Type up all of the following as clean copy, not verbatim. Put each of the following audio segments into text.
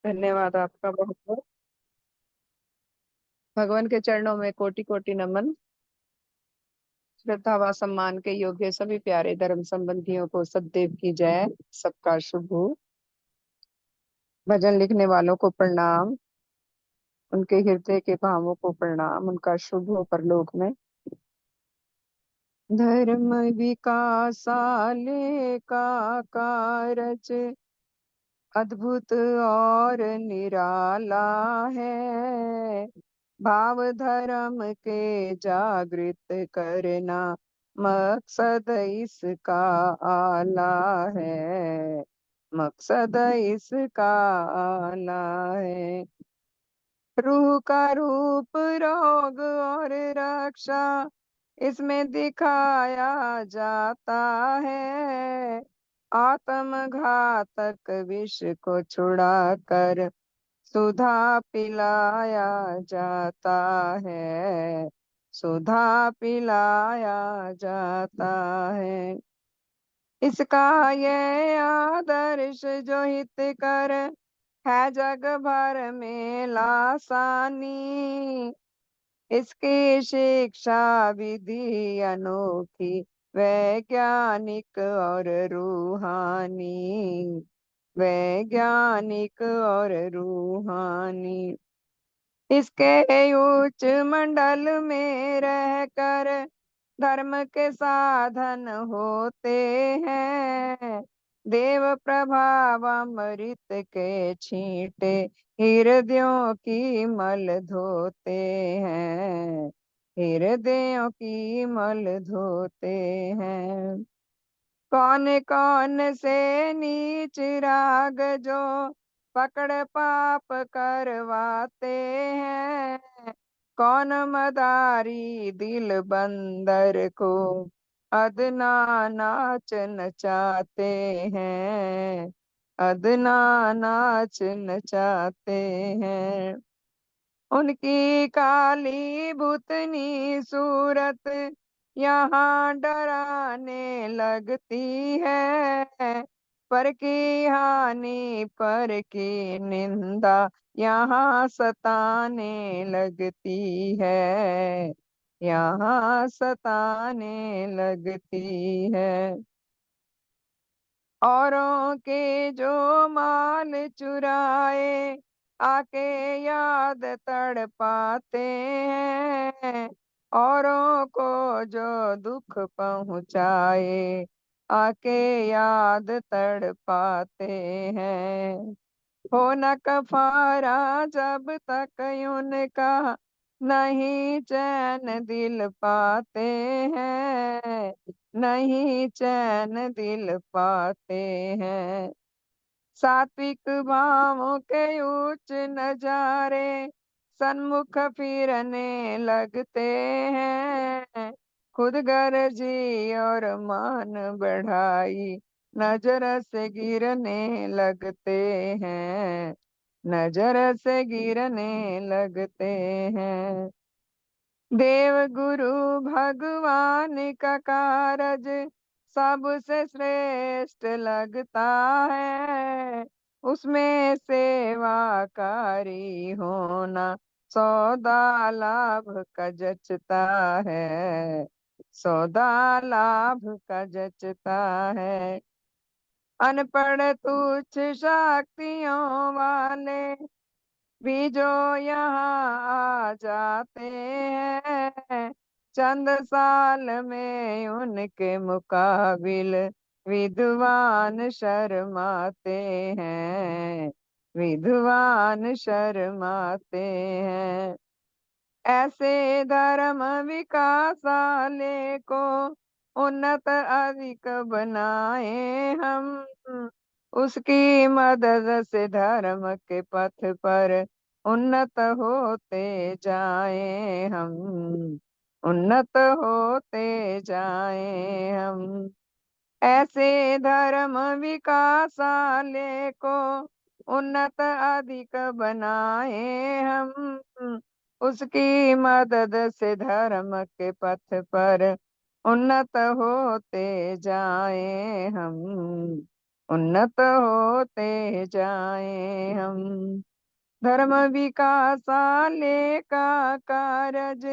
धन्यवाद आपका बहुत बहुत। भगवान के चरणों में कोटि कोटि नमन। श्रद्धा व सम्मान के योग्य सभी प्यारे धर्म संबंधियों को सदैव की जय। सबका शुभ हो। भजन लिखने वालों को प्रणाम। उनके हृदय के भावों को प्रणाम। उनका शुभ हो परलोक में। धर्म विकासाले का कारज अद्भुत और निराला है। भाव धर्म के जागृत करना मकसद इसका आला है। मकसद इसका आला है। रूह का रूप रोग और रक्षा इसमें दिखाया जाता है। आत्मघातक विष को छुड़ा कर सुधा पिलाया जाता है। सुधा पिलाया जाता है। इसका ये आदर्श जो हित कर है जग भर में लासानी। इसकी शिक्षा विधि अनोखी वैज्ञानिक और रूहानी। वैज्ञानिक और रूहानी। इसके उच्च मंडल में रहकर धर्म के साधन होते हैं। देव प्रभाव अमृत के छींटे हृदयों की मल धोते हैं। हृदयों की मल धोते हैं। कौन कौन से नीच राग जो पकड़ पाप करवाते हैं। कौन मदारी दिल बंदर को अदना नाच नचाते हैं। अदना नाच नचाते हैं। उनकी काली भूतनी सूरत यहाँ डराने लगती है। पर की हानि पर की निंदा यहाँ सताने लगती है। यहाँ सताने लगती है। औरों के जो माल चुराए आके याद तड़ पाते हैं। औरों को जो दुख पहुँचाए आके याद तड़ पाते हैं। हो न कफारा जब तक उनका नहीं चैन दिल पाते हैं। नहीं चैन दिल पाते हैं। सात्विक भावों के उच्च नजारे सन्मुख फिरने लगते हैं। खुद गर्जी और मान बढ़ाई नजर से गिरने लगते हैं। नजर से गिरने लगते हैं। देव गुरु भगवान का कारज सबसे श्रेष्ठ लगता है। उसमें सेवाकारी होना सौदा लाभ का जचता है। सौदा लाभ का जचता है। अनपढ़ तुच्छ शक्तियों वाले भी जो यहाँ आ जाते हैं। चंद साल में उनके मुकाबिल विद्वान शर्माते हैं। विद्वान शर्माते हैं। ऐसे धर्म विकासाले को उन्नत अधिक बनाए हम। उसकी मदद से धर्म के पथ पर उन्नत होते जाए हम। उन्नत होते जाए हम। ऐसे धर्म विकासाले को उन्नत अधिक बनाए हम। उसकी मदद से धर्म के पथ पर उन्नत होते जाए हम। उन्नत होते जाए हम। धर्म विकासाले का कारज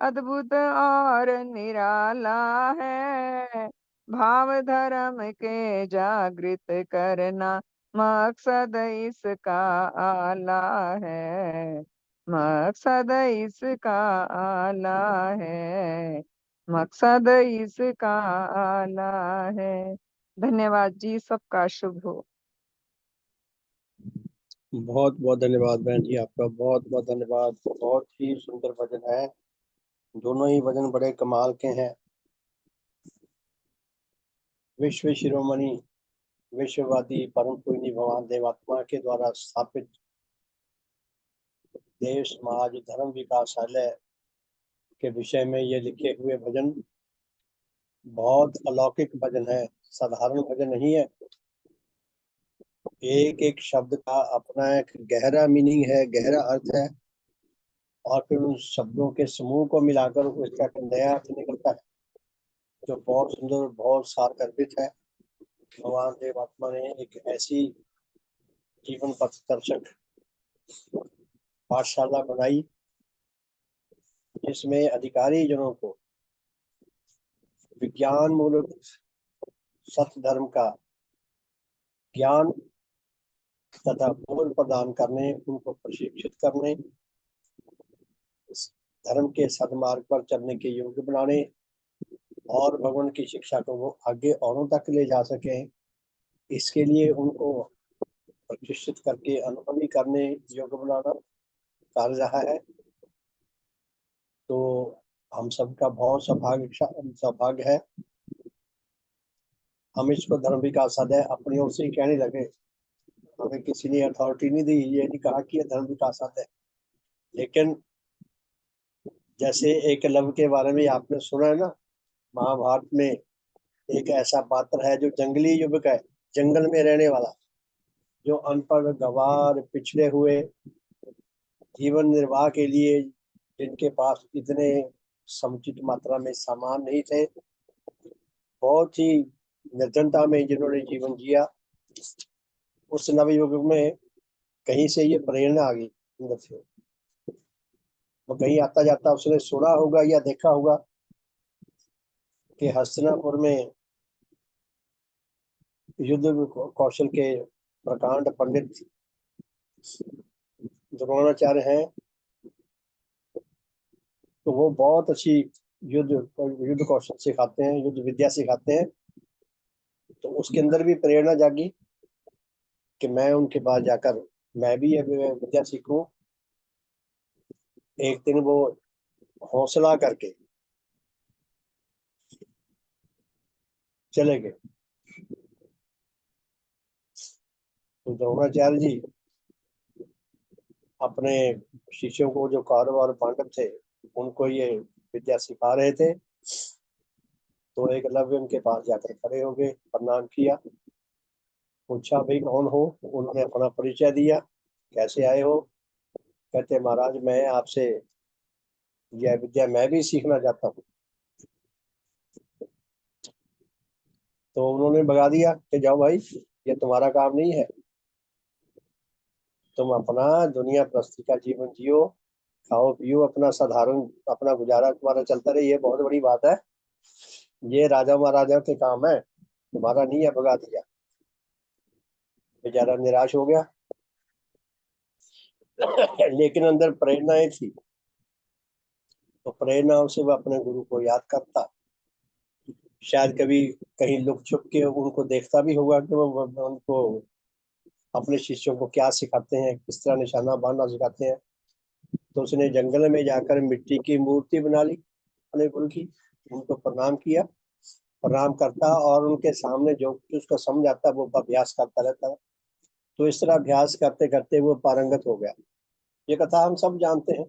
अद्भुत और निराला है। भाव धर्म के जागृत करना मकसद इसका आला है। मकसद इसका आला है। मकसद इसका आला है। धन्यवाद जी, सबका शुभ हो। बहुत बहुत धन्यवाद बहन जी, आपका बहुत बहुत धन्यवाद। बहुत ही सुंदर भजन है, दोनों ही भजन बड़े कमाल के हैं। विश्व शिरोमणि विश्ववादी परम पूज्य भगवान देवात्मा के द्वारा स्थापित देव समाज धर्म विकासालय के विषय में ये लिखे हुए भजन बहुत अलौकिक भजन है, साधारण भजन नहीं है। एक एक शब्द का अपना एक गहरा मीनिंग है, गहरा अर्थ है, और फिर उन शब्दों के समूह को मिलाकर उसका एक नया अर्थ निकलता है जो बहुत सुंदर, बहुत सारगर्भित है। भगवान देवात्मा ने एक ऐसी जीवन पथ दर्शक पाठशाला बनाई जिसमें अधिकारी जनों को विज्ञान मूलक सत्य धर्म का ज्ञान तथा बोध प्रदान करने, उनको प्रशिक्षित करने, इस धर्म के सदमार्ग पर चलने के योग्य बनाने और भगवान की शिक्षा को वो आगे औरों तक ले जा सके, इसके लिए उनको प्रशिक्षित करके अनुभवी करने योग्य बनाना कार्य रहा है। तो हम सबका बहुत सौभाग्य है। हम इसको धर्म विकास अध्याय अपनी ओर से ही कहने लगे, हमें किसी ने अथॉरिटी नहीं दी, ये नहीं कहा कि ये धर्म विकास अध्याय। लेकिन जैसे एकलव्य के बारे में आपने सुना है ना, महाभारत में एक ऐसा पात्र है जो जंगली युवक है, जंगल में रहने वाला, जो अनपढ़, गंवार, पिछड़े हुए, जीवन निर्वाह के लिए जिनके पास इतने समुचित मात्रा में सामान नहीं थे, बहुत ही निर्जनता में जिन्होंने जीवन जिया, उस नवयुग में कहीं से ये प्रेरणा आ गई अंदर से। वो कहीं आता जाता उसने सुना होगा या देखा होगा कि हस्तिनापुर में युद्ध कौशल के प्रकांड पंडित द्रोणाचार्य हैं, तो वो बहुत अच्छी युद्ध कौशल सिखाते हैं, युद्ध विद्या सिखाते हैं। तो उसके अंदर भी प्रेरणा जागी कि मैं उनके पास जाकर मैं भी ये विद्या सीखूं। एक दिन वो हौसला करके चले गए। तो द्रोणाचार्य जी अपने शिष्यों को, जो कौरव और पांडव थे, उनको ये विद्या सिखा रहे थे। तो एकलव्य उनके पास जाकर खड़े हो गए, प्रणाम किया, पूछा भाई कौन हो। उन्होंने अपना परिचय दिया, कैसे आए हो। कहते महाराज मैं आपसे यह विद्या मैं भी सीखना चाहता हूँ। तो उन्होंने भगा दिया कि जाओ भाई, ये तुम्हारा काम नहीं है, तुम अपना दुनिया प्रस्ती का जीवन जियो, खाओ पियो, अपना साधारण अपना गुजारा तुम्हारा चलता रहे, ये बहुत बड़ी बात है, ये राजा महाराजा के काम है, तुम्हारा नहीं है। भगा दिया। बेचारा निराश हो गया लेकिन अंदर प्रेरणाएं थी, तो प्रेरणाओं से वह अपने गुरु को याद करता। शायद कभी कहीं लुक छुप के उनको देखता भी होगा कि वो उनको अपने शिष्यों को क्या सिखाते हैं, किस तरह निशाना बांधना सिखाते हैं। तो उसने जंगल में जाकर मिट्टी की मूर्ति बना ली अपने गुरु की, उनको प्रणाम किया, प्रणाम करता और उनके सामने जो कुछ उसको समझ आता वो अभ्यास करता रहता। तो इस तरह अभ्यास करते करते वो पारंगत हो गया। ये कथा हम सब जानते हैं।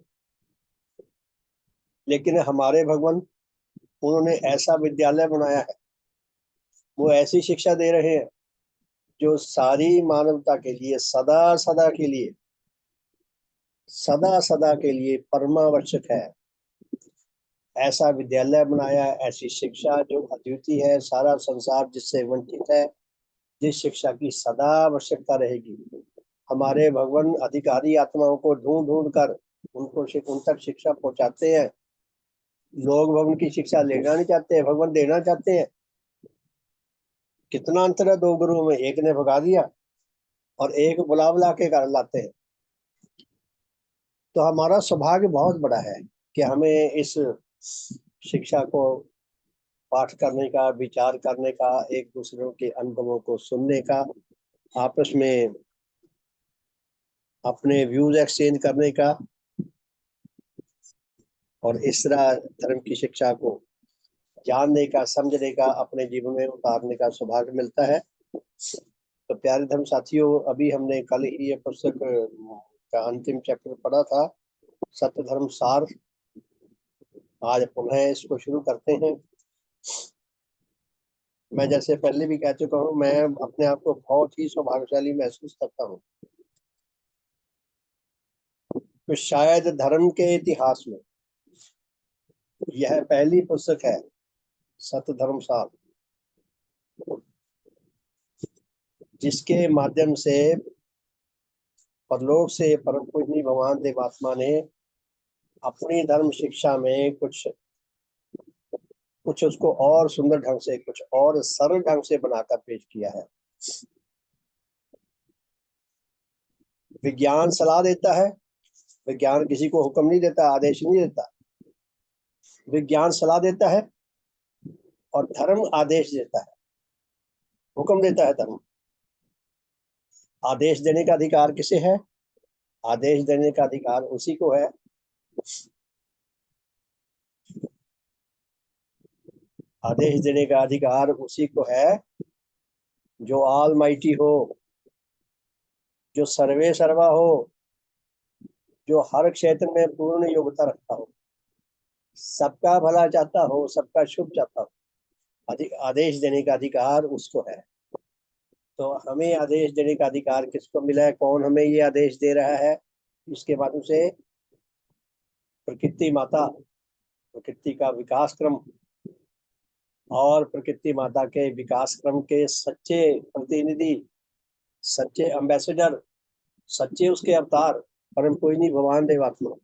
लेकिन हमारे भगवान, उन्होंने ऐसा विद्यालय बनाया है, वो ऐसी शिक्षा दे रहे हैं जो सारी मानवता के लिए सदा सदा के लिए, सदा सदा के लिए परमावश्यक है। ऐसा विद्यालय बनाया, ऐसी शिक्षा जो अद्वितीय है, सारा संसार जिससे वंचित है, जिस शिक्षा की सदा आवश्यकता रहेगी। हमारे भगवान अधिकारी आत्माओं को ढूंढ ढूंढ कर उन तक शिक्षा पहुंचाते हैं। लोग भगवान की शिक्षा लेना नहीं चाहते, भगवान देना चाहते हैं। कितना अंतर है दो गुरुओं में, एक ने भगा दिया और एक बुला बुला के कर लाते हैं। तो हमारा सौभाग्य बहुत बड़ा है कि हमें इस शिक्षा को पाठ करने का, विचार करने का, एक दूसरों के अनुभवों को सुनने का, आपस में अपने व्यूज एक्सचेंज करने का, और इस तरह धर्म की शिक्षा को जानने का, समझने का, अपने जीवन में उतारने का सौभाग्य मिलता है। तो प्यारे धर्म साथियों, अभी हमने कल ही ये पुस्तक का अंतिम चैप्टर पढ़ा था, सत्य धर्म सार। आज पुनः इसको शुरू करते हैं। मैं जैसे पहले भी कह चुका हूँ, मैं अपने आप को बहुत ही सौभाग्यशाली महसूस करता हूँ। तो शायद धर्म के इतिहास में यह पहली पुस्तक है, सत्य धर्म सार, जिसके माध्यम से परलोक से परम पूजनीय भगवान देवात्मा ने अपनी धर्म शिक्षा में कुछ उसको और सुंदर ढंग से, कुछ और सरल ढंग से बनाकर पेश किया है। विज्ञान सलाह देता है, विज्ञान किसी को हुक्म नहीं देता, आदेश नहीं देता। विज्ञान सलाह देता है और धर्म आदेश देता है, हुक्म देता है धर्म। आदेश देने का अधिकार किसे है? आदेश देने का अधिकार उसी को है आदेश देने का अधिकार उसी को है जो ऑल माइटी हो, जो सर्वे सर्वा हो, जो हर क्षेत्र में पूर्ण योग्यता रखता हो, सबका भला चाहता हो, सबका शुभ चाहता हो। आदेश देने का अधिकार उसको है। तो हमें आदेश देने का अधिकार किसको मिला है? कौन हमें ये आदेश दे रहा है? इसके माध्यम से प्रकृति माता, प्रकृति का विकास क्रम और प्रकृति माता के विकास क्रम के सच्चे प्रतिनिधि, सच्चे एम्बेसडर, सच्चे उसके अवतार परम पूजनीय भगवान देवात्मा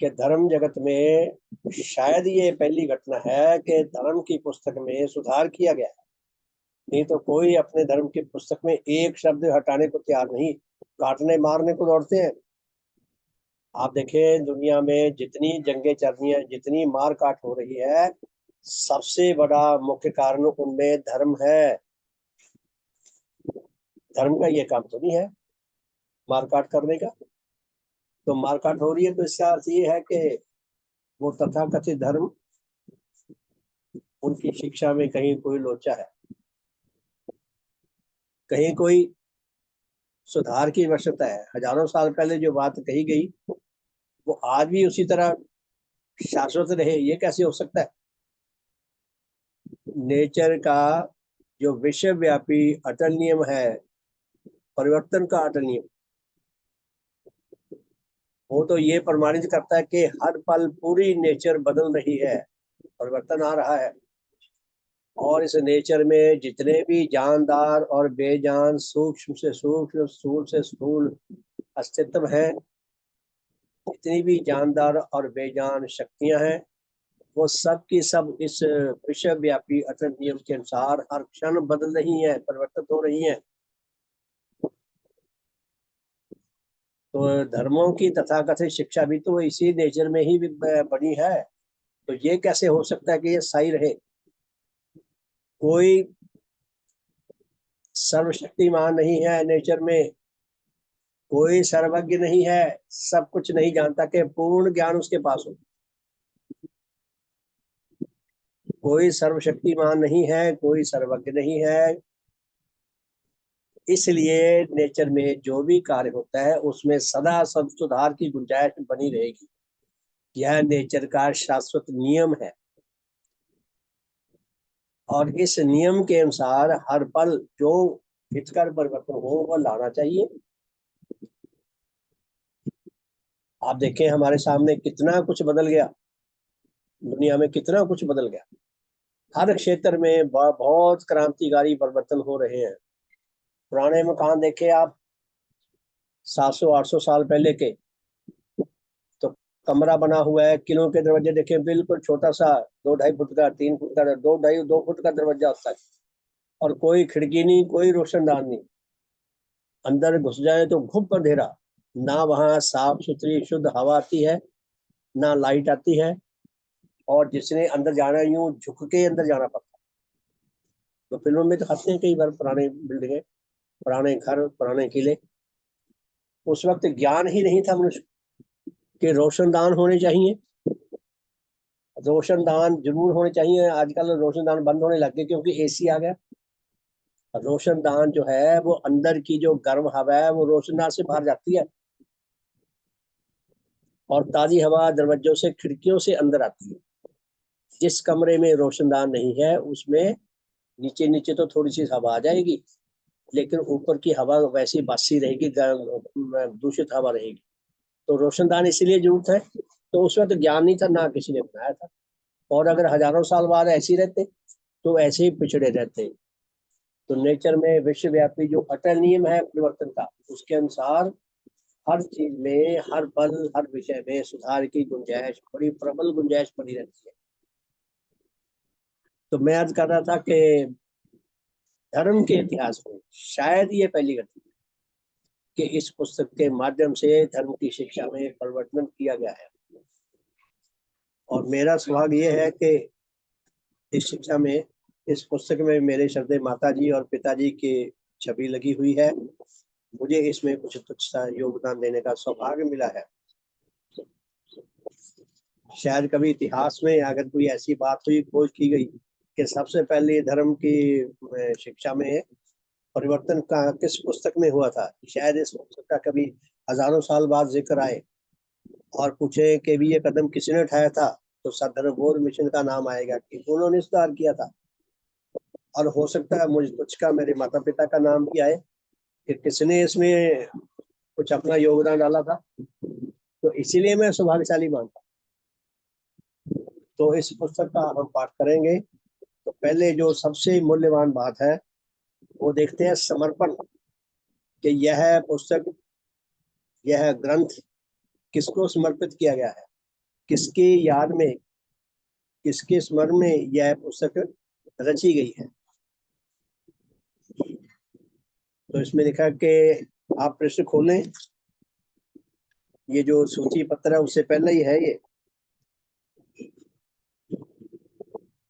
के धर्म जगत में शायद ये पहली घटना है कि धर्म की पुस्तक में सुधार किया गया है। नहीं तो कोई अपने धर्म की पुस्तक में एक शब्द हटाने को तैयार नहीं, काटने मारने को दौड़ते हैं। आप देखें दुनिया में जितनी जंगें चल रही हैं, जितनी मार काट हो रही है, सबसे बड़ा मुख्य कारण उनमें धर्म है। धर्म का ये काम तो नहीं है मारकाट करने का। तो मारकाट हो रही है तो इसका अर्थ ये है कि वो तथाकथित धर्म, उनकी शिक्षा में कहीं कोई लोचा है, कहीं कोई सुधार की आवश्यकता है। हजारों साल पहले जो बात कही गई वो आज भी उसी तरह शाश्वत रहे, ये कैसे हो सकता है? नेचर का जो विश्वव्यापी अटल नियम है, परिवर्तन का अटल नियम, वो तो ये प्रमाणित करता है कि हर पल पूरी नेचर बदल रही है, परिवर्तन आ रहा है। और इस नेचर में जितने भी जानदार और बेजान, सूक्ष्म से सूक्ष्म, स्थूल से स्थूल अस्तित्व है, जितनी भी जानदार और बेजान शक्तियां हैं, वो सब की सब इस विश्वव्यापी अटल नियम के अनुसार हर क्षण बदल रही हैं, परिवर्तित हो रही हैं। तो धर्मों की तथाकथित शिक्षा भी तो इसी नेचर में ही बनी है। तो ये कैसे हो सकता है कि ये सही रहे? कोई सर्वशक्तिमान नहीं है नेचर में, कोई सर्वज्ञ नहीं है, सब कुछ नहीं जानता कि पूर्ण ज्ञान उसके पास हो। कोई सर्वशक्तिमान नहीं है, कोई सर्वज्ञ नहीं है। इसलिए नेचर में जो भी कार्य होता है उसमें सदा सब सुधार की गुंजाइश बनी रहेगी। यह नेचर का शाश्वत नियम है और इस नियम के अनुसार हर पल जो हितकर परिवर्तन हो वो लाना चाहिए। आप देखें हमारे सामने कितना कुछ बदल गया, दुनिया में कितना कुछ बदल गया। हर क्षेत्र में बहुत क्रांतिकारी परिवर्तन हो रहे हैं। पुराने मकान देखे आप, 700-800 साल पहले के। तो कमरा बना हुआ है, किलों के दरवाजे देखें, बिल्कुल छोटा सा, 2-2.5 फुट का, 3 फुट का, 2-2.5-2 फुट का दरवाजा होता है, और कोई खिड़की नहीं, कोई रोशनदान नहीं। अंदर घुस जाए तो घुप अंधेरा, ना वहाँ साफ सुथरी शुद्ध हवा आती है, ना लाइट आती है, और जिसने अंदर जाना यूं झुक के अंदर जाना पड़ता। तो फिल्मों में दिखाते हैं कई बार पुराने बिल्डिंगे, पुराने घर, पुराने किले। उस वक्त ज्ञान ही नहीं था मनुष्य के रोशनदान होने चाहिए, रोशनदान जरूर होने चाहिए। आजकल रोशनदान बंद होने लग गए क्योंकि एसी आ गया। रोशनदान जो है वो अंदर की जो गर्म हवा है वो रोशनदान से बाहर जाती है, और ताजी हवा दरवाजों से, खिड़कियों से अंदर आती है। जिस कमरे में रोशनदान नहीं है उसमें नीचे नीचे तो थोड़ी सी हवा आ जाएगी, लेकिन ऊपर की हवा वैसी बासी रहेगी, दूषित हवा रहेगी। तो रोशनदान इसीलिए जरूरत है। तो उसमें तो ज्ञान नहीं था, ना किसी ने बनाया था। और अगर हजारों साल बाद ऐसे ही रहते तो ऐसे ही पिछड़े रहते। तो नेचर में विश्वव्यापी जो अटल नियम है परिवर्तन का, उसके अनुसार हर चीज में, हर पल, हर विषय में सुधार की गुंजाइश, बड़ी प्रबल गुंजाइश बनी रहती है। तो मैं अर्ज कर रहा था कि धर्म के इतिहास में शायद ये पहली घटना कि इस पुस्तक के माध्यम से धर्म की शिक्षा में परिवर्तन किया गया है। और मेरा सौभाग्य ये है कि इस शिक्षा में, इस पुस्तक में मेरे श्रद्धेय माता जी और पिताजी की छवि लगी हुई है। मुझे इसमें कुछ तुच्छ सा योगदान देने का सौभाग्य मिला है। शायद कभी इतिहास में अगर कोई ऐसी बात हुई, खोज की गई कि सबसे पहले धर्म की शिक्षा में परिवर्तन का किस पुस्तक में हुआ था, शायद इस पुस्तक का कभी हजारों साल बाद जिक्र आए और पूछे कि भी ये कदम किसने उठाया था, तो सदधर्म बोध मिशन का नाम आएगा कि उन्होंने सुधार किया था। और हो सकता है मुझ कुछ का, मेरे माता पिता का नाम भी आए कि किसने इसमें कुछ अपना योगदान डाला था। तो इसीलिए मैं सौभाग्यशाली मानता। तो इस पुस्तक का हम पाठ करेंगे। तो पहले जो सबसे मूल्यवान बात है वो देखते हैं, समर्पण। कि यह पुस्तक, यह ग्रंथ किसको समर्पित किया गया है, किसकी याद में, किसके स्मरण में यह पुस्तक रची गई है। तो इसमें लिखा कि आप पृष्ठ खोलें, ये जो सूची पत्र है उससे पहले ही है ये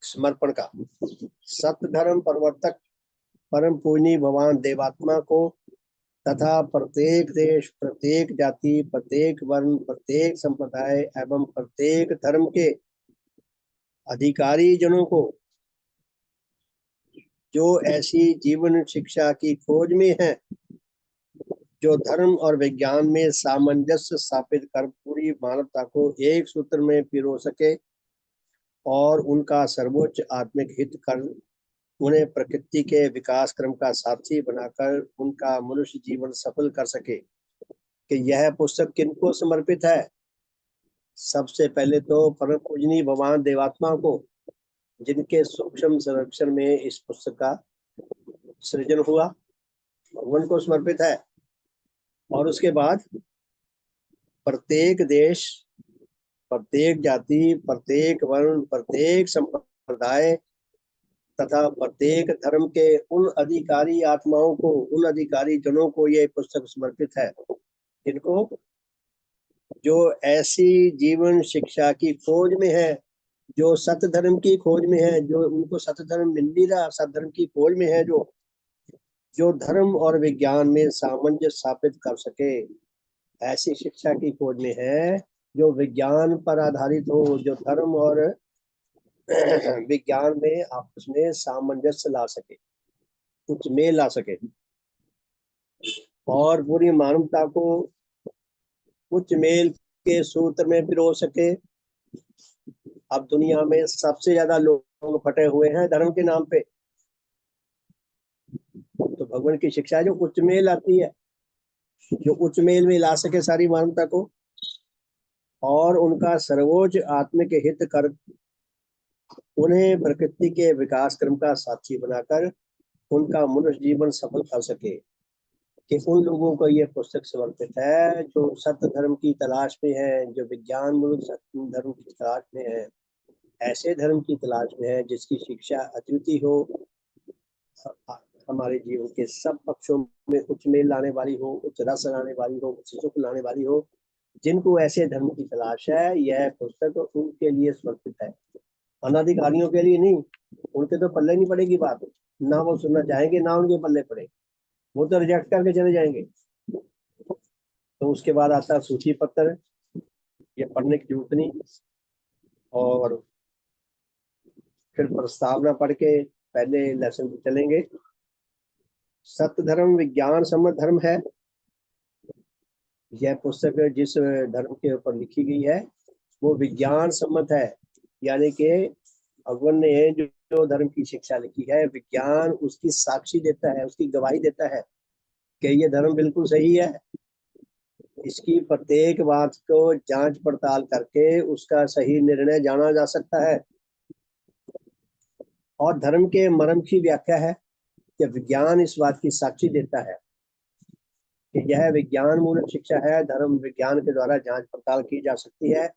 समर्पण का। सत्य धर्म प्रवर्तक परम पूजनीय भगवान देवात्मा को तथा प्रत्येक देश, प्रत्येक जाति, प्रत्येक वर्ण, प्रत्येक संप्रदाय एवं प्रत्येक धर्म के अधिकारी जनों को, जो ऐसी जीवन शिक्षा की खोज में है जो धर्म और विज्ञान में सामंजस्य स्थापित कर पूरी मानवता को एक सूत्र में पिरो सके और उनका सर्वोच्च आत्मिक हित कर उन्हें प्रकृति के विकास क्रम का साथी बनाकर उनका मनुष्य जीवन सफल कर सके। कि यह पुस्तक किनको समर्पित है? सबसे पहले तो परम पूजनीय भगवान देवात्मा को, जिनके सूक्ष्म संरक्षण में इस पुस्तक का सृजन हुआ, भगवान को समर्पित है। और उसके बाद प्रत्येक देश, प्रत्येक जाति, प्रत्येक वर्ण, प्रत्येक संप्रदाय तथा प्रत्येक धर्म के उन अधिकारी आत्माओं को, उन अधिकारी जनों को यह पुस्तक समर्पित है, जिनको, जो ऐसी जीवन शिक्षा की खोज में है, जो सत्य धर्म की खोज में है, जो उनको सत्य धर्म मिल नहीं रहा, सत्य धर्म की खोज में है, जो धर्म और विज्ञान में सामंजस्य स्थापित कर सके। ऐसी शिक्षा की खोज में है जो विज्ञान पर आधारित हो, जो धर्म और विज्ञान में आपस में सामंजस्य ला सके, कुछ मेल ला सके, और पूरी मानवता को उच्च मेल के सूत्र में पिरो सके। अब दुनिया में सबसे ज्यादा लोग फटे हुए हैं धर्म के नाम पे। तो भगवान की शिक्षा जो उच्च मेल आती है, जो उच्च मेल में ला सके सारी मानवता को और उनका सर्वोच्च आत्मिक हित कर उन्हें प्रकृति के विकास क्रम का साथी बनाकर उनका मनुष्य जीवन सफल कर सके। कि उन लोगों को ये पुस्तक समर्पित है जो सत्य धर्म की तलाश में है, जो विज्ञान मूलक सत्य धर्म की तलाश में है, ऐसे धर्म की तलाश में है जिसकी शिक्षा अद्वितीय हो, हमारे जीवन के सब पक्षों में उच्च मेल लाने वाली हो, उच्च रस लाने वाली हो, उच्च सुख लाने वाली हो। जिनको ऐसे धर्म की तलाश है, यह पुस्तक उनके लिए समर्पित है, अनाधिकारियों के लिए नहीं। उनके तो पल्ले नहीं पड़ेगी बात, ना वो सुनना चाहेंगे ना उनके पल्ले पड़े, वो तो रिजेक्ट करके चले जाएंगे। तो उसके बाद आता है सूची पत्र, ये पढ़ने की जरूरत नहीं। और फिर प्रस्तावना पढ़ के पहले लेसन पे चलेंगे। सत्य धर्म विज्ञान सम्मत धर्म है। यह पुस्तक जिस धर्म के ऊपर लिखी गई है वो विज्ञान सम्मत है, यानी कि भगवान ने जो धर्म की शिक्षा लिखी है, विज्ञान उसकी साक्षी देता है, उसकी गवाही देता है कि ये धर्म बिल्कुल सही है। इसकी प्रत्येक बात को जांच पड़ताल करके उसका सही निर्णय जाना जा सकता है। और धर्म के मर्म की व्याख्या है कि विज्ञान इस बात की साक्षी देता है कि यह विज्ञान मूलक शिक्षा है, धर्म विज्ञान के द्वारा जांच पड़ताल की जा सकती है,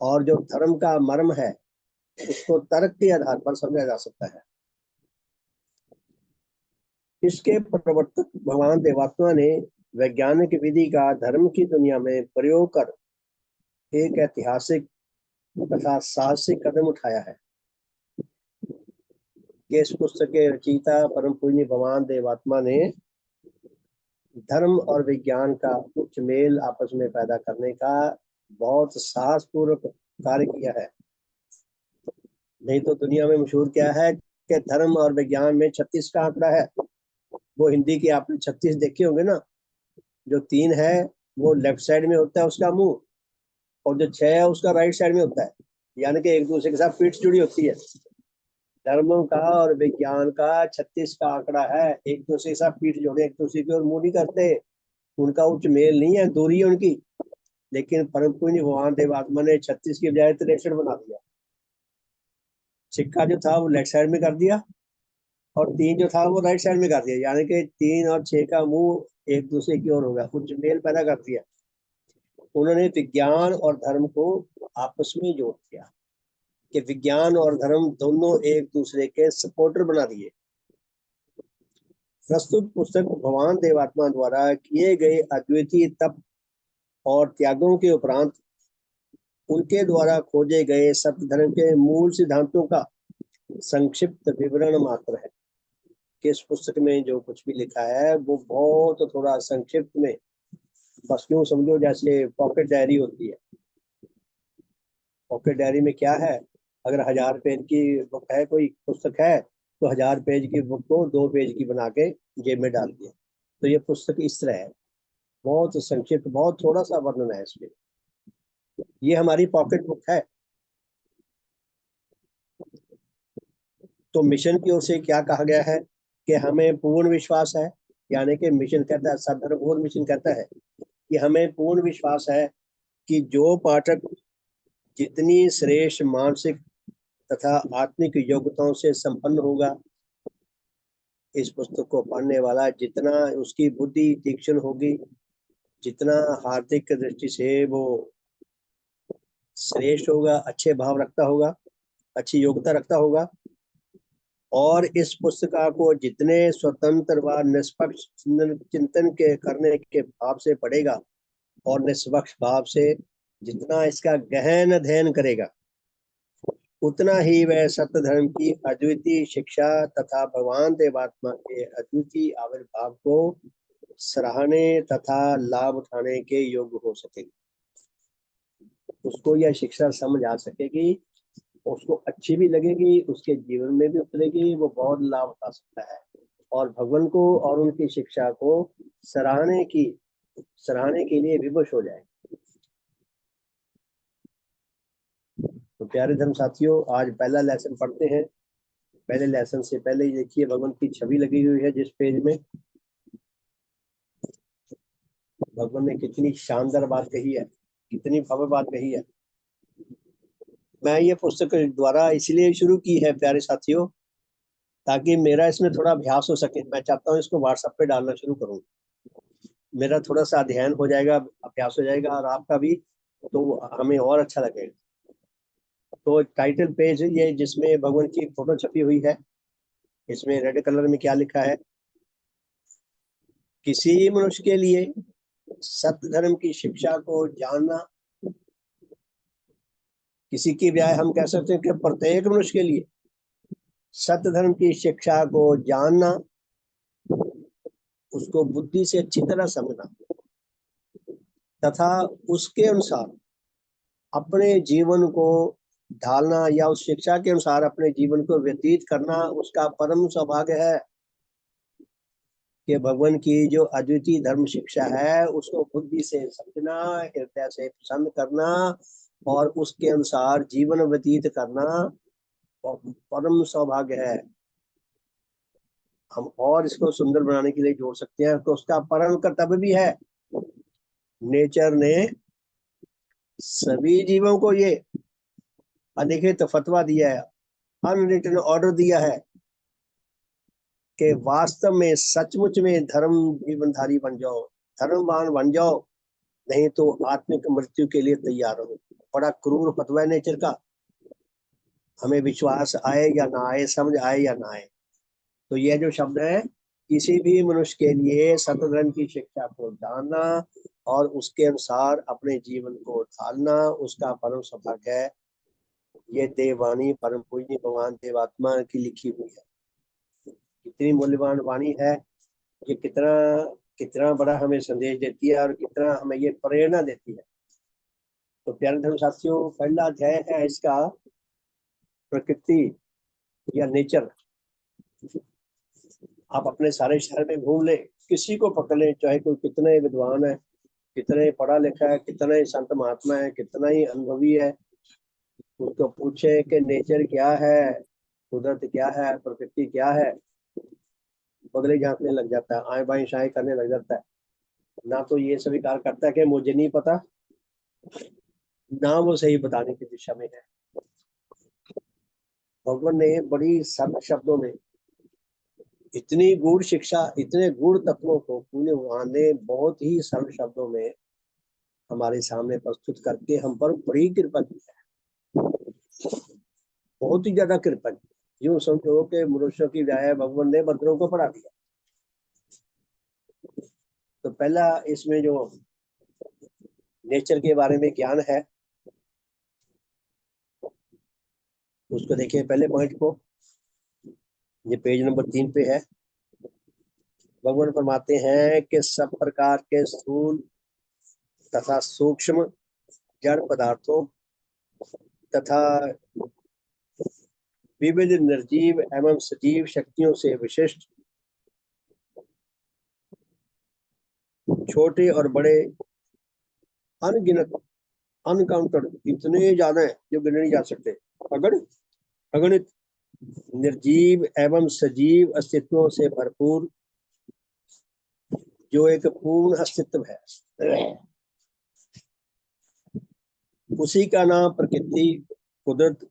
और जो धर्म का मर्म है उसको तर्क के आधार पर समझा जा सकता है। इसके प्रवर्तक भगवान देवात्मा ने वैज्ञानिक विधि का धर्म की दुनिया में प्रयोग कर एक ऐतिहासिक तथा साहसिक कदम उठाया है कि इस पुस्तक के रचयिता परम पूज्य भगवान देवात्मा ने धर्म और विज्ञान का उच्च मेल आपस में पैदा करने का बहुत साहसपूर्वक कार्य किया है। नहीं तो दुनिया में मशहूर क्या है कि धर्म और विज्ञान में 36 का आंकड़ा है। वो हिंदी की आपने 36 देखे होंगे ना, जो 3 है वो लेफ्ट साइड में होता है उसका मुंह, और जो 6 है उसका राइट साइड में होता है, यानी कि एक दूसरे के साथ पीठ जुड़ी होती है। धर्मों का और विज्ञान का 36 का आंकड़ा है, एक दूसरे के साथ पीठ जोड़े, एक दूसरे की ओर मुंह नहीं करते, उनका उच्च मेल नहीं है, दूरी है उनकी। लेकिन परम पूज्य भगवान देवात्मा ने 36 की बजाय 63 बना दिया। सिक्का जो था वो लेफ्ट साइड में कर दिया और 3 जो था वो राइट साइड में कर दिया, यानी कि 3 और 6 का मुंह एक दूसरे की ओर होगा, उच्च मेल पैदा कर दिया। उन्होंने विज्ञान और धर्म को आपस में जोड़ दिया कि विज्ञान और धर्म दोनों एक दूसरे के सपोर्टर बना दिए। प्रस्तुत पुस्तक भगवान देवात्मा द्वारा किए गए अद्वितीय तप और त्यागों के उपरांत उनके द्वारा खोजे गए सत्य धर्म के मूल सिद्धांतों का संक्षिप्त विवरण मात्र है। कि इस पुस्तक में जो कुछ भी लिखा है वो बहुत थोड़ा संक्षिप्त में, बस यूं समझो जैसे पॉकेट डायरी होती है। पॉकेट डायरी में क्या है, अगर 1000 पेज की बुक है, कोई पुस्तक है, तो 1000 पेज की बुक को 2 पेज की बना के जेब में डाल दिया। तो ये पुस्तक इस तरह है, बहुत संक्षिप्त, बहुत थोड़ा सा वर्णन है इसमें। ये हमारी पॉकेट बुक है। तो मिशन की ओर से क्या कहा गया है कि हमें पूर्ण विश्वास है, यानी कि मिशन कहता है, सदगुरु मिशन कहता है कि हमें पूर्ण विश्वास है कि जो पाठक जितनी श्रेष्ठ मानसिक तथा आत्मिक योग्यताओं से संपन्न होगा, इस पुस्तक को पढ़ने वाला जितना उसकी बुद्धि तीक्ष्ण होगी, जितना हार्दिक दृष्टि से वो श्रेष्ठ होगा, अच्छे भाव रखता होगा, अच्छी योग्यता रखता होगा, और इस पुस्तका को जितने स्वतंत्र व निष्पक्ष चिंतन के करने के भाव से पढ़ेगा और निष्पक्ष भाव से जितना इसका गहन अध्ययन करेगा, उतना ही वह सत्य धर्म की अद्वितीय शिक्षा तथा भगवान देवात्मा के अद्वितीय आविर्भाव को सराहने तथा लाभ उठाने के योग्य हो सकेगी। उसको यह शिक्षा समझ आ सकेगी, उसको अच्छी भी लगेगी, उसके जीवन में भी उतरेगी, वो बहुत लाभ उठा सकता है और भगवान को और उनकी शिक्षा को सराहने के लिए विवश हो जाए। तो प्यारे धर्म साथियों, आज पहला लेसन पढ़ते हैं। पहले लेसन से पहले ही देखिए भगवान की छवि लगी हुई है जिस पेज में। भगवान ने कितनी शानदार बात कही है, कितनी भव्य बात कही है। मैं ये पुस्तक द्वारा इसलिए शुरू की है प्यारे साथियों, ताकि मेरा इसमें थोड़ा अभ्यास हो सके। मैं चाहता हूँ इसको व्हाट्सएप पे डालना शुरू करूँ। मेरा थोड़ा सा अध्ययन हो जाएगा, अभ्यास हो जाएगा, और आपका भी, तो हमें और अच्छा लगेगा। तो टाइटल पेज ये जिसमें भगवान की फोटो छपी हुई है, इसमें रेड कलर में क्या लिखा है? किसी मनुष्य के लिए सत्य धर्म की शिक्षा को जानना, किसी की बजाय हम कह सकते हैं कि प्रत्येक मनुष्य के लिए सत्य धर्म की शिक्षा को जानना, उसको बुद्धि से अच्छी तरह समझना तथा उसके अनुसार अपने जीवन को ढालना या उस शिक्षा के अनुसार अपने जीवन को व्यतीत करना उसका परम सौभाग्य है। कि भगवान की जो अद्वितीय धर्म शिक्षा है उसको बुद्धि से समझना, हृदय से पसंद करना और उसके अनुसार जीवन व्यतीत करना परम सौभाग्य है। हम और इसको सुंदर बनाने के लिए जोड़ सकते हैं, तो उसका परम कर्तव्य भी है। नेचर ने सभी जीवों को ये अलिखित फतवा दिया है, अनरिटन ऑर्डर दिया है कि वास्तव में सचमुच में धर्म जीवनधारी बन जाओ, धर्मवान बन जाओ, नहीं तो आत्मिक मृत्यु के लिए तैयार रहो। बड़ा क्रूर फतवा है नेचर का, हमें विश्वास आए या ना आए, समझ आए या ना आए। तो यह जो शब्द है, किसी भी मनुष्य के लिए सत्य धर्म की शिक्षा को जानना और उसके अनुसार अपने जीवन को ढालना उसका परम सौभाग्य है। ये देववाणी परम पूज्य भगवान देवात्मा की लिखी हुई है। कितनी मूल्यवान वाणी है ये, कितना कितना बड़ा हमें संदेश देती है और कितना हमें ये प्रेरणा देती है। तो प्यारे धर्म साथियों, पहला अध्याय है इसका प्रकृति या नेचर। आप अपने सारे शहर में घूम ले, किसी को पकड़ ले, चाहे कोई कितने विद्वान है, कितने पढ़ा लिखा है, कितना ही संत महात्मा है, कितना ही अनुभवी है, उसको पूछे कि नेचर क्या है, कुदरत क्या है, प्रकृति क्या है, बगले झांकने लग जाता है, आए बाएं शाएं करने लग जाता है। ना तो ये स्वीकार करता है कि मुझे नहीं पता, ना वो सही बताने की दिशा में है। भगवान ने बड़ी सरल शब्दों में इतनी गूढ़ शिक्षा, इतने गूढ़ तत्वों को पुण्य भगवान ने बहुत ही सरल शब्दों में हमारे सामने प्रस्तुत करके हम पर बड़ी कृपा की है, बहुत ही ज्यादा कृपा की। यूं समझो कि मनुष्यों की बजाय भगवान ने बंदरों को पढ़ा दिया। तो पहला इसमें जो नेचर के बारे में ज्ञान है उसको देखिए, पहले पॉइंट को, ये पेज नंबर 3 पे है। भगवान फरमाते हैं कि सब प्रकार के स्थूल तथा सूक्ष्म जड़ पदार्थों तथा विविध निर्जीव एवं सजीव शक्तियों से विशिष्ट छोटे और बड़े अनगिनत, अनकाउंटेड, इतने ज्यादा है जो गिने नहीं जा सकते, अगणित निर्जीव एवं सजीव अस्तित्वों से भरपूर जो एक पूर्ण अस्तित्व है, उसी का नाम प्रकृति, कुदरत,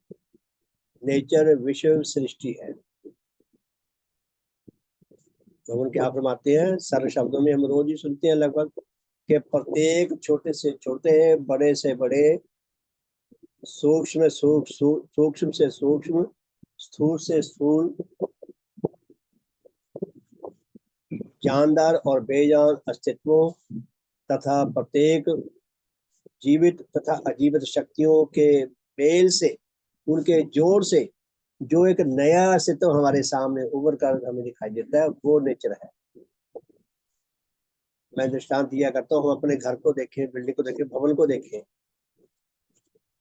नेचर, विश्व सृष्टि है। भगवान क्या फरमाते हैं सरल शब्दों में, हम रोज ही सुनते हैं लगभग, कि प्रत्येक छोटे से छोटे, बड़े से बड़े, सूक्ष्म सूक्ष्म से सूक्ष्म, स्थूल से स्थूल, जानदार और बेजान अस्तित्वों तथा प्रत्येक जीवित तथा अजीवित शक्तियों के मेल से, उनके जोड़ से जो एक नया अस्तित्व हमारे सामने उभर कर हमें दिखाई देता है, वो नेचर है। मैं दृष्टांत दिया करता हूँ, हम अपने घर को देखें, बिल्डिंग को देखें, भवन को देखें।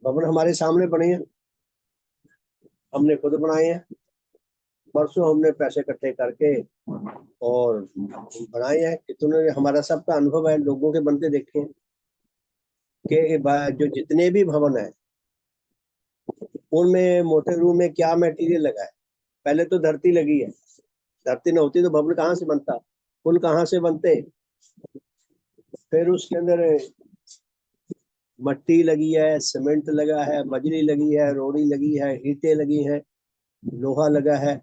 भवन हमारे सामने बने हैं, हमने खुद बनाए हैं, परसों हमने पैसे इकट्ठे करके और बनाए हैं। कितने हमारा सबका अनुभव है, लोगों के बनते देखे हैं कि जो जितने भी भवन है उनमें मोटे रूम में क्या मटेरियल लगा है। पहले तो धरती लगी है, धरती न होती तो भवन कहाँ से बनता, पुल कहाँ से बनते। फिर उसके अंदर मट्टी लगी है, सीमेंट लगा है, बजरी लगी है, रोड़ी लगी है, ईंटें लगी हैं, लोहा लगा है,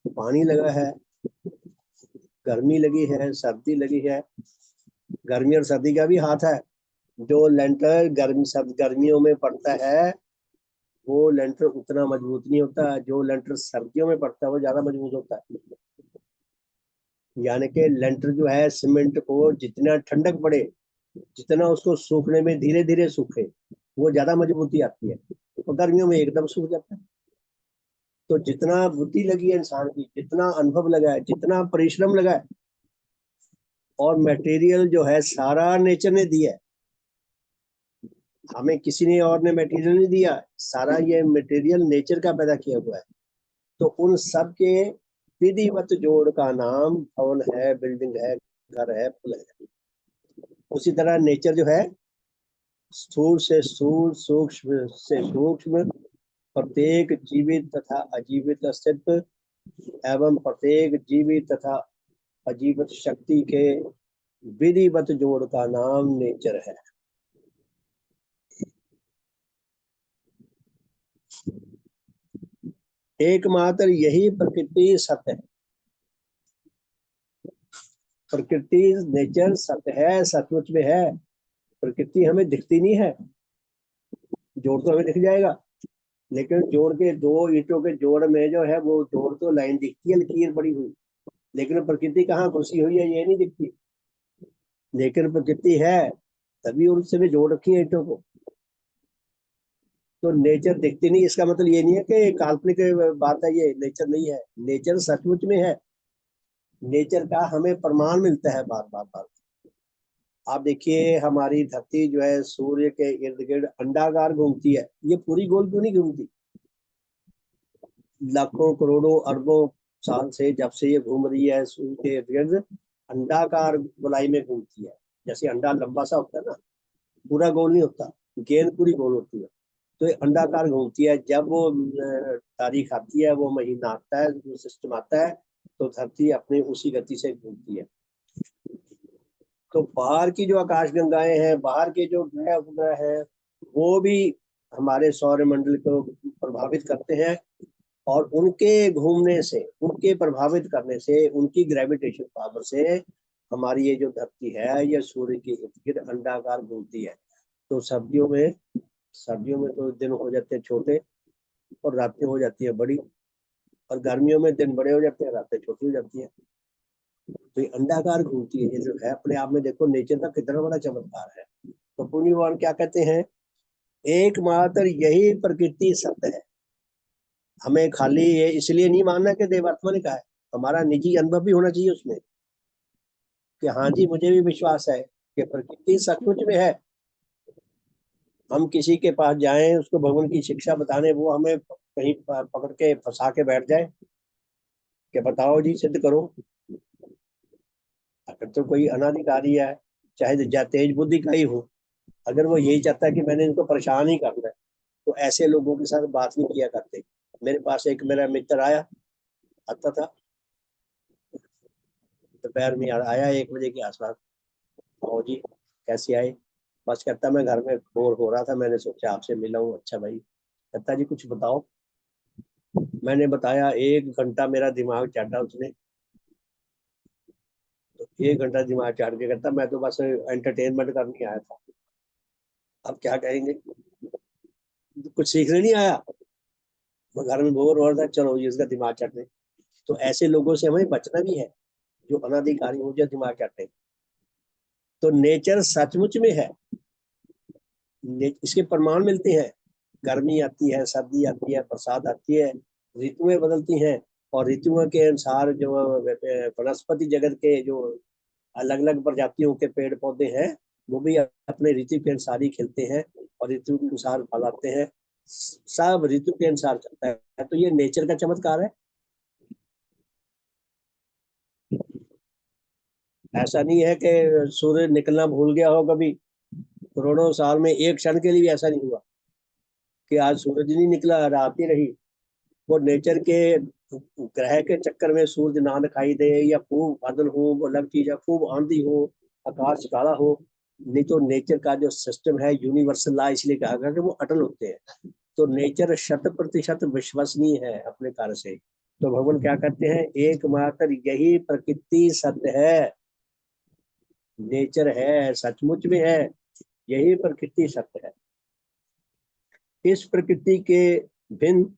पानी लगा है, गर्मी लगी है, सर्दी लगी है, गर्मी और सर्दी का भी हाथ है। जो लेंटर गर्मियों में पड़ता है वो लेंटर उतना मजबूत नहीं होता, जो लेंटर सर्दियों में पड़ता है वो ज्यादा मजबूत होता है। यानी कि लेंटर जो है सीमेंट को जितना ठंडक पड़े, जितना उसको सूखने में धीरे धीरे सूखे, वो ज्यादा मजबूती आती है। तो गर्मियों में एकदम सूख जाता है। तो जितना बुद्धि लगी है इंसान की, जितना अनुभव लगा है, जितना परिश्रम लगा है, और मटेरियल जो है सारा नेचर ने दिया है, हमें किसी ने और ने मटेरियल नहीं दिया, सारा ये मटेरियल नेचर का पैदा किया हुआ है। तो उन सब के विधिवत जोड़ का नाम भवन है, बिल्डिंग है, घर है, पुल है। उसी तरह नेचर जो है स्थूल से स्थूल, सूक्ष्म से सूक्ष्म, प्रत्येक जीवित तथा अजीवित अस्तित्व एवं प्रत्येक जीवित तथा अजीवित शक्ति के विधिवत जोड़ का नाम नेचर है। एकमात्र यही प्रकृति सत्य है। प्रकृति नेचर सत्य है, सचमुच में है। प्रकृति हमें दिखती नहीं है, जोड़ तो हमें दिख जाएगा, लेकिन जोड़ के दो ईंटों के जोड़ में जो है वो जोड़ तो लाइन दिखती है, लकीर पड़ी हुई, लेकिन प्रकृति कहाँ घुसी हुई है ये नहीं दिखती। लेकिन प्रकृति है, तभी उनसे भी जोड़ रखी है ईंटों को। तो नेचर दिखती नहीं, इसका मतलब ये नहीं है कि काल्पनिक बात है, ये नेचर नहीं है, नेचर सचमुच में है। नेचर का हमें प्रमाण मिलता है बार बार बार। आप देखिए हमारी धरती जो है सूर्य के इर्द गिर्द अंडाकार घूमती है, ये पूरी गोल क्यों नहीं घूमती? लाखों करोड़ों अरबों साल से जब से ये घूम रही है सूर्य के इर्द गिर्द अंडाकार गोलाई में घूमती है। जैसे अंडा लंबा सा होता है ना, पूरा गोल नहीं होता, गेंद पूरी गोल होती है। तो ये अंडाकार घूमती है। जब वो तारीख आती है, वो महीना आता है, वो सिस्टम आता है, तो धरती अपनी उसी गति से घूमती है। तो बाहर की जो आकाश गंगाएं हैं, बाहर के जो ग्रह उपग्रह हैं, वो भी हमारे सौर मंडल को प्रभावित करते हैं। और उनके घूमने से, उनके प्रभावित करने से, उनकी ग्रेविटेशन पावर से हमारी ये जो धरती है ये सूर्य के इर्द गिर्द अंडाकार घूमती है। तो सर्दियों में तो दिन हो जाते हैं छोटे और रातें हो जाती है बड़ी, और गर्मियों में दिन बड़े हो जाते हैं, रातें छोटी हो जाती है। तो ये अंडाकार घूमती है, ये जो है अपने आप में देखो नेचर का कितना बड़ा चमत्कार है। तो पुण्य भगवान क्या कहते हैं, एकमात्र यही प्रकृति सत्य है। हमें खाली ये इसलिए नहीं मानना कि देवात्मा ने कहा है, हमारा निजी अनुभव भी होना चाहिए उसमें कि हाँ जी मुझे भी विश्वास है कि प्रकृति सचमुच में है। हम किसी के पास जाएं उसको भगवान की शिक्षा बताने, वो हमें कहीं पकड़ के फंसा के बैठ जाए कि बताओ जी सिद्ध करो। अगर तो कोई अनाधिकारी है, चाहे तेज बुद्धि का ही हो, अगर वो यही चाहता है कि मैंने इनको परेशान ही करना है, तो ऐसे लोगों के साथ बात नहीं किया करते। मेरे पास एक मेरा मित्र आता था, दोपहर में आया 1 बजे के आसपास। और जी कैसे आए? बस कहता मैं घर में बोर हो रहा था, मैंने सोचा आपसे मिला हूँ। अच्छा भाई, कहता जी कुछ बताओ। मैंने बताया, 1 घंटा मेरा दिमाग चाटा उसने। तो 1 घंटा दिमाग चाट के कहता मैं तो बस एंटरटेनमेंट करने आया था। अब क्या कहेंगे, कुछ सीखने नहीं आया, मैं घर में बोर हो रहा था, चलो ये इसका दिमाग चाटने। तो ऐसे लोगों से हमें बचना भी है, जो अनाधिकारी हो जाए दिमाग चाटने। तो नेचर सचमुच में है, इसके प्रमाण मिलते हैं। गर्मी आती है, सर्दी आती है, बरसात आती है, ऋतुएं बदलती हैं। और ऋतुओं के अनुसार जो वनस्पति जगत के जो अलग अलग प्रजातियों के पेड़ पौधे हैं, वो भी अपने ऋतु के अनुसार ही खिलते हैं और ऋतु के अनुसार फल आते हैं। सब ऋतु के अनुसार चलता है। तो ये नेचर का चमत्कार है। ऐसा नहीं है कि सूर्य निकलना भूल गया हो कभी, करोड़ों साल में एक क्षण के लिए भी ऐसा नहीं हुआ कि आज सूरज नहीं निकला, रात ही रही। वो नेचर के ग्रह के चक्कर में सूरज ना दिखाई दे, या खूब बादल हो, वो अलग चीज है, खूब आंधी हो, आकाश काला हो, नहीं तो नेचर का जो सिस्टम है यूनिवर्सल लॉ, इसलिए कहा गया कि वो अटल होते हैं। तो नेचर 100% विश्वसनीय है अपने कार्य से। तो भगवान क्या कहते हैं, एकमात्र यही प्रकृति सत्य है। नेचर है, सचमुच में है, यही प्रकृति सत्य है। इस प्रकृति के भिन्न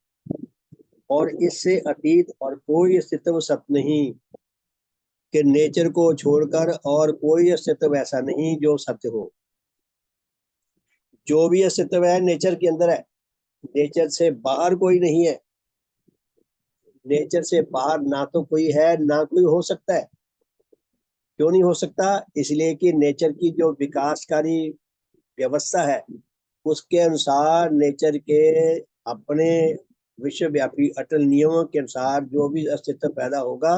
और इससे अतीत और कोई अस्तित्व सत्य नहीं, कि नेचर को छोड़कर और कोई अस्तित्व ऐसा नहीं जो सत्य हो। जो भी अस्तित्व है नेचर के अंदर है, नेचर से बाहर कोई नहीं है। नेचर से बाहर ना तो कोई है ना कोई हो सकता है। क्यों नहीं हो सकता? इसलिए कि नेचर की जो विकासकारी व्यवस्था है उसके अनुसार, नेचर के अपने विश्वव्यापी अटल नियमों के अनुसार जो भी अस्तित्व पैदा होगा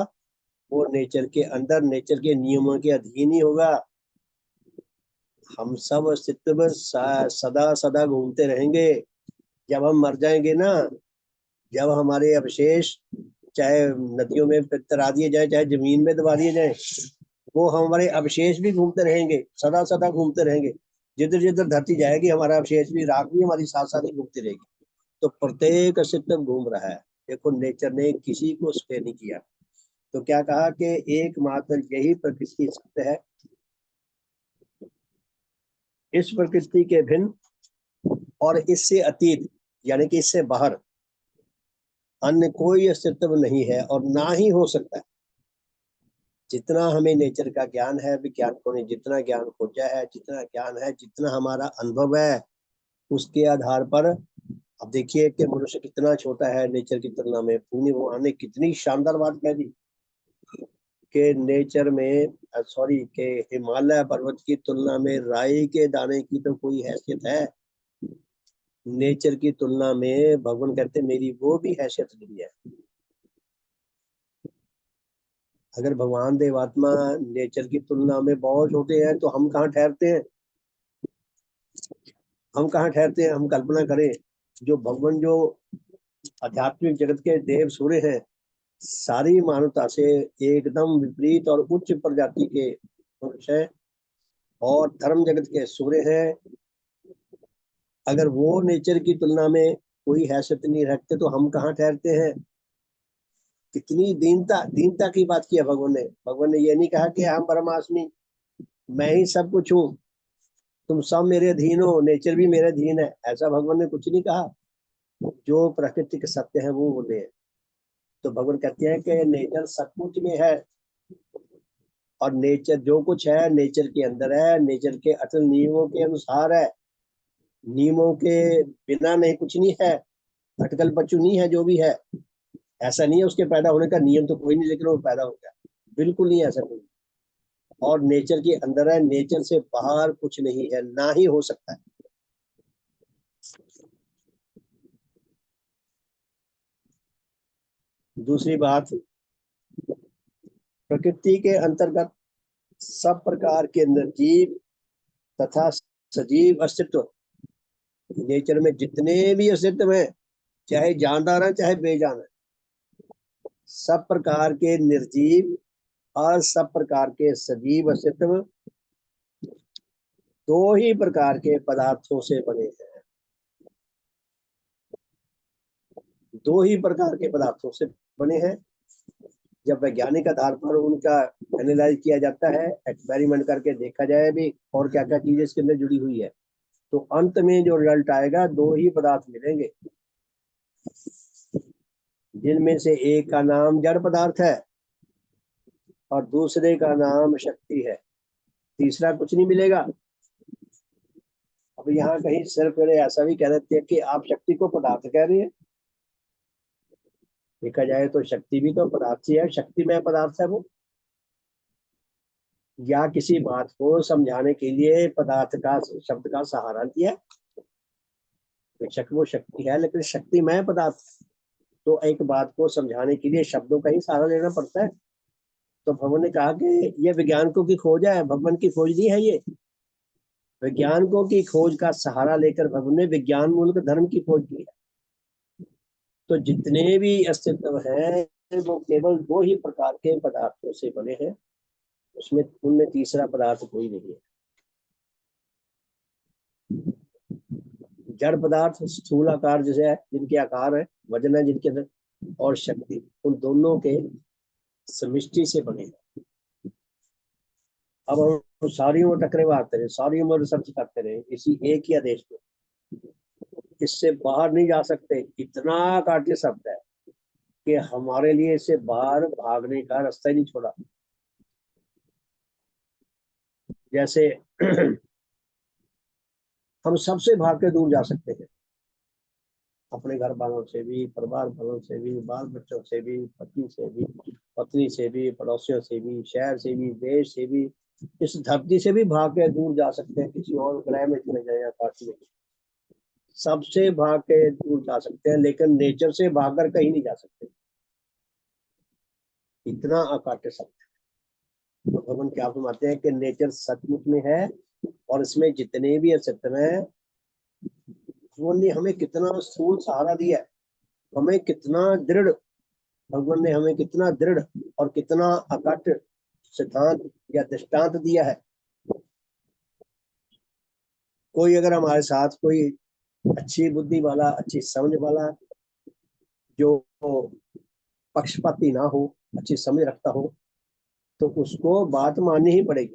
वो नेचर के अंदर, नेचर के नियमों के अधीन ही होगा। हम सब अस्तित्व में सदा सदा घूमते रहेंगे। जब हम मर जाएंगे ना, जब हमारे अवशेष चाहे नदियों में तरा दिए जाए, चाहे जमीन में दबा दिए जाए, वो हमारे अवशेष भी घूमते रहेंगे, सदा सदा घूमते रहेंगे। जिधर जिधर धरती जाएगी हमारा अवशेष भी, राख भी हमारी साथ साथ ही घूमती रहेगी। तो प्रत्येक अस्तित्व घूम रहा है। देखो नेचर ने किसी को स्पेयर नहीं किया। तो क्या कहा कि एकमात्र यही प्रकृति सत्य है। इस प्रकृति के भिन्न और इससे अतीत यानी कि इससे बाहर अन्य कोई अस्तित्व नहीं है और ना ही हो सकता है। जितना हमें नेचर का ज्ञान है, वैज्ञानिकों ने जितना ज्ञान खोजा है, जितना ज्ञान है, जितना हमारा अनुभव है, उसके आधार पर अब देखिए कि मनुष्य कितना छोटा है नेचर की तुलना में। पुण्य भगवान ने कितनी शानदार बात कह दी कि नेचर में सॉरी के हिमालय पर्वत की तुलना में राई के दाने की तो कोई हैसियत है। नेचर की तुलना में भगवान कहते मेरी वो भी हैसियत नहीं है। अगर भगवान देवात्मा नेचर की तुलना में बहुत छोटे हैं तो हम कहाँ ठहरते हैं? हम कहाँ ठहरते हैं? हम कल्पना करें जो भगवान, जो आध्यात्मिक जगत के देव सूर्य हैं, सारी मानवता से एकदम विपरीत और उच्च प्रजाति के मनुष्य हैं और धर्म जगत के सूर्य हैं। अगर वो नेचर की तुलना में कोई हैसियत नहीं रखते तो हम कहाँ ठहरते हैं? कितनी दीनता, दीनता की बात की है भगवान ने। भगवान ने ये नहीं कहा कि हम परमात्मी, मैं ही सब कुछ हूँ, तुम सब मेरे अधीन हो, नेचर भी मेरे अधीन है। ऐसा भगवान ने कुछ नहीं कहा। जो प्रकृति के सत्य है वो बोले। तो भगवान कहते हैं कि नेचर सचमुच में है और नेचर जो कुछ है नेचर के अंदर है, नेचर के अटल नियमों के अनुसार है। नियमों के बिना नहीं, कुछ नहीं है। अटकल बच्चू नहीं है जो भी है। ऐसा नहीं है उसके पैदा होने का नियम तो कोई नहीं, लेकिन वो पैदा हो गया, बिल्कुल नहीं ऐसा कोई। और नेचर के अंदर है, नेचर से बाहर कुछ नहीं है, ना ही हो सकता है। दूसरी बात, प्रकृति के अंतर्गत सब प्रकार के निर्जीव तथा सजीव अस्तित्व, नेचर में जितने भी अस्तित्व है, चाहे जानदार है चाहे बेजान है, सब प्रकार के निर्जीव और सब प्रकार के सजीव अस्तित्व दो ही प्रकार के पदार्थों से बने हैं। दो ही प्रकार के पदार्थों से बने हैं। जब वैज्ञानिक आधार पर उनका एनालाइज किया जाता है, एक्सपेरिमेंट करके देखा जाए भी और क्या क्या चीजें इसके अंदर जुड़ी हुई है, तो अंत में जो रिजल्ट आएगा दो ही पदार्थ मिलेंगे, जिनमें से एक का नाम जड़ पदार्थ है और दूसरे का नाम शक्ति है। तीसरा कुछ नहीं मिलेगा। अब यहाँ कहीं सिर्फ ऐसा भी कह देते हैं कि आप शक्ति को पदार्थ कह रही है। देखा जाए तो शक्ति भी तो पदार्थ ही है, शक्तिमय पदार्थ है वो। या किसी बात को समझाने के लिए पदार्थ का, शब्द का सहारा लिया, बेशक वो शक्ति है लेकिन शक्तिमय पदार्थ। तो एक बात को समझाने के लिए शब्दों का ही सहारा लेना पड़ता है। तो भगवान ने कहा कि ये विज्ञानिकों की खोज है, भगवान की खोज नहीं है ये। वैज्ञानिकों की खोज का सहारा लेकर भगवान ने विज्ञान मूलक धर्म की खोज की है। तो जितने भी अस्तित्व हैं वो केवल दो ही प्रकार के पदार्थों से बने हैं, उसमें उनमें तीसरा पदार्थ कोई नहीं है। जड़ पदार्थ स्थूल आकार जैसे है, जिनके आकार है, वजन है जिनके अंदर, और शक्ति, उन दोनों के समिष्टि से बने हैं। अब हम तो सारी उम्र टकरे मारते रहे, सारी उम्र रिसर्च करते रहे इसी एक ही आदेश पे, इससे बाहर नहीं जा सकते। इतना काट्य शब्द है कि हमारे लिए इससे बाहर भागने का रास्ता ही नहीं छोड़ा। जैसे हम सबसे भाग के दूर जा सकते हैं, अपने घर वालों से भी, परिवार वालों से भी, बाल बच्चों से भी, पति से भी, पत्नी से भी, पड़ोसियों से भी, शहर से भी, देश से भी, इस धरती से भी भाग के दूर जा सकते हैं, किसी और ग्रह में चले जाए या आकाश में, सबसे भाग के दूर जा सकते हैं, लेकिन नेचर से भागकर कहीं नहीं जा सकते। इतना अकाट्य सत्य है। तो भगवान क्या फरमाते हैं कि नेचर सचमुच में है, और इसमें जितने भी अस्तित्व है, भगवान ने हमें कितना स्थूल सहारा दिया है, हमें कितना दृढ़, भगवान ने हमें कितना दृढ़ और कितना अकट सिद्धांत या दृष्टांत दिया है। कोई अगर हमारे साथ कोई अच्छी बुद्धि वाला, अच्छी समझ वाला, जो पक्षपाती ना हो, अच्छी समझ रखता हो, तो उसको बात माननी ही पड़ेगी,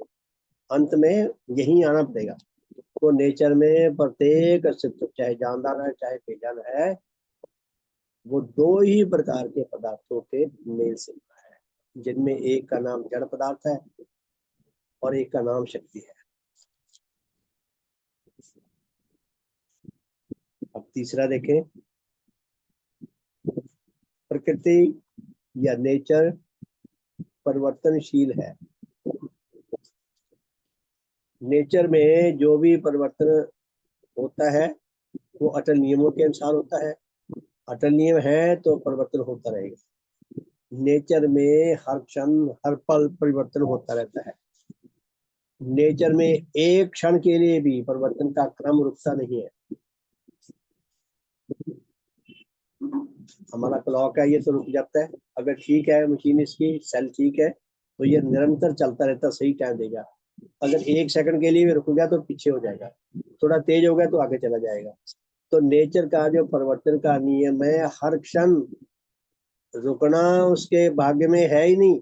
अंत में यही आना पड़ेगा। तो नेचर में प्रत्येक अस्तित्व, चाहे जानदार है चाहे बेजान है, वो दो ही प्रकार के पदार्थों के मेल से बना है, जिनमें एक का नाम जड़ पदार्थ है और एक का नाम शक्ति है। अब तीसरा देखें, प्रकृति या नेचर परिवर्तनशील है। नेचर में जो भी परिवर्तन होता है वो अटल नियमों के अनुसार होता है। अटल नियम है तो परिवर्तन होता रहेगा। नेचर में हर क्षण हर पल परिवर्तन होता रहता है। नेचर में एक क्षण के लिए भी परिवर्तन का क्रम रुकता नहीं है। हमारा क्लॉक है, ये तो रुक जाता है, अगर ठीक है मशीन, इसकी सेल ठीक है, तो ये निरंतर चलता रहता, सही टाइम देगा। अगर एक सेकंड के लिए भी रुक गया तो पीछे हो जाएगा, थोड़ा तेज हो गया तो आगे चला जाएगा। तो नेचर का जो परिवर्तन का नियम है, हर क्षण रुकना उसके भाग्य में है ही नहीं।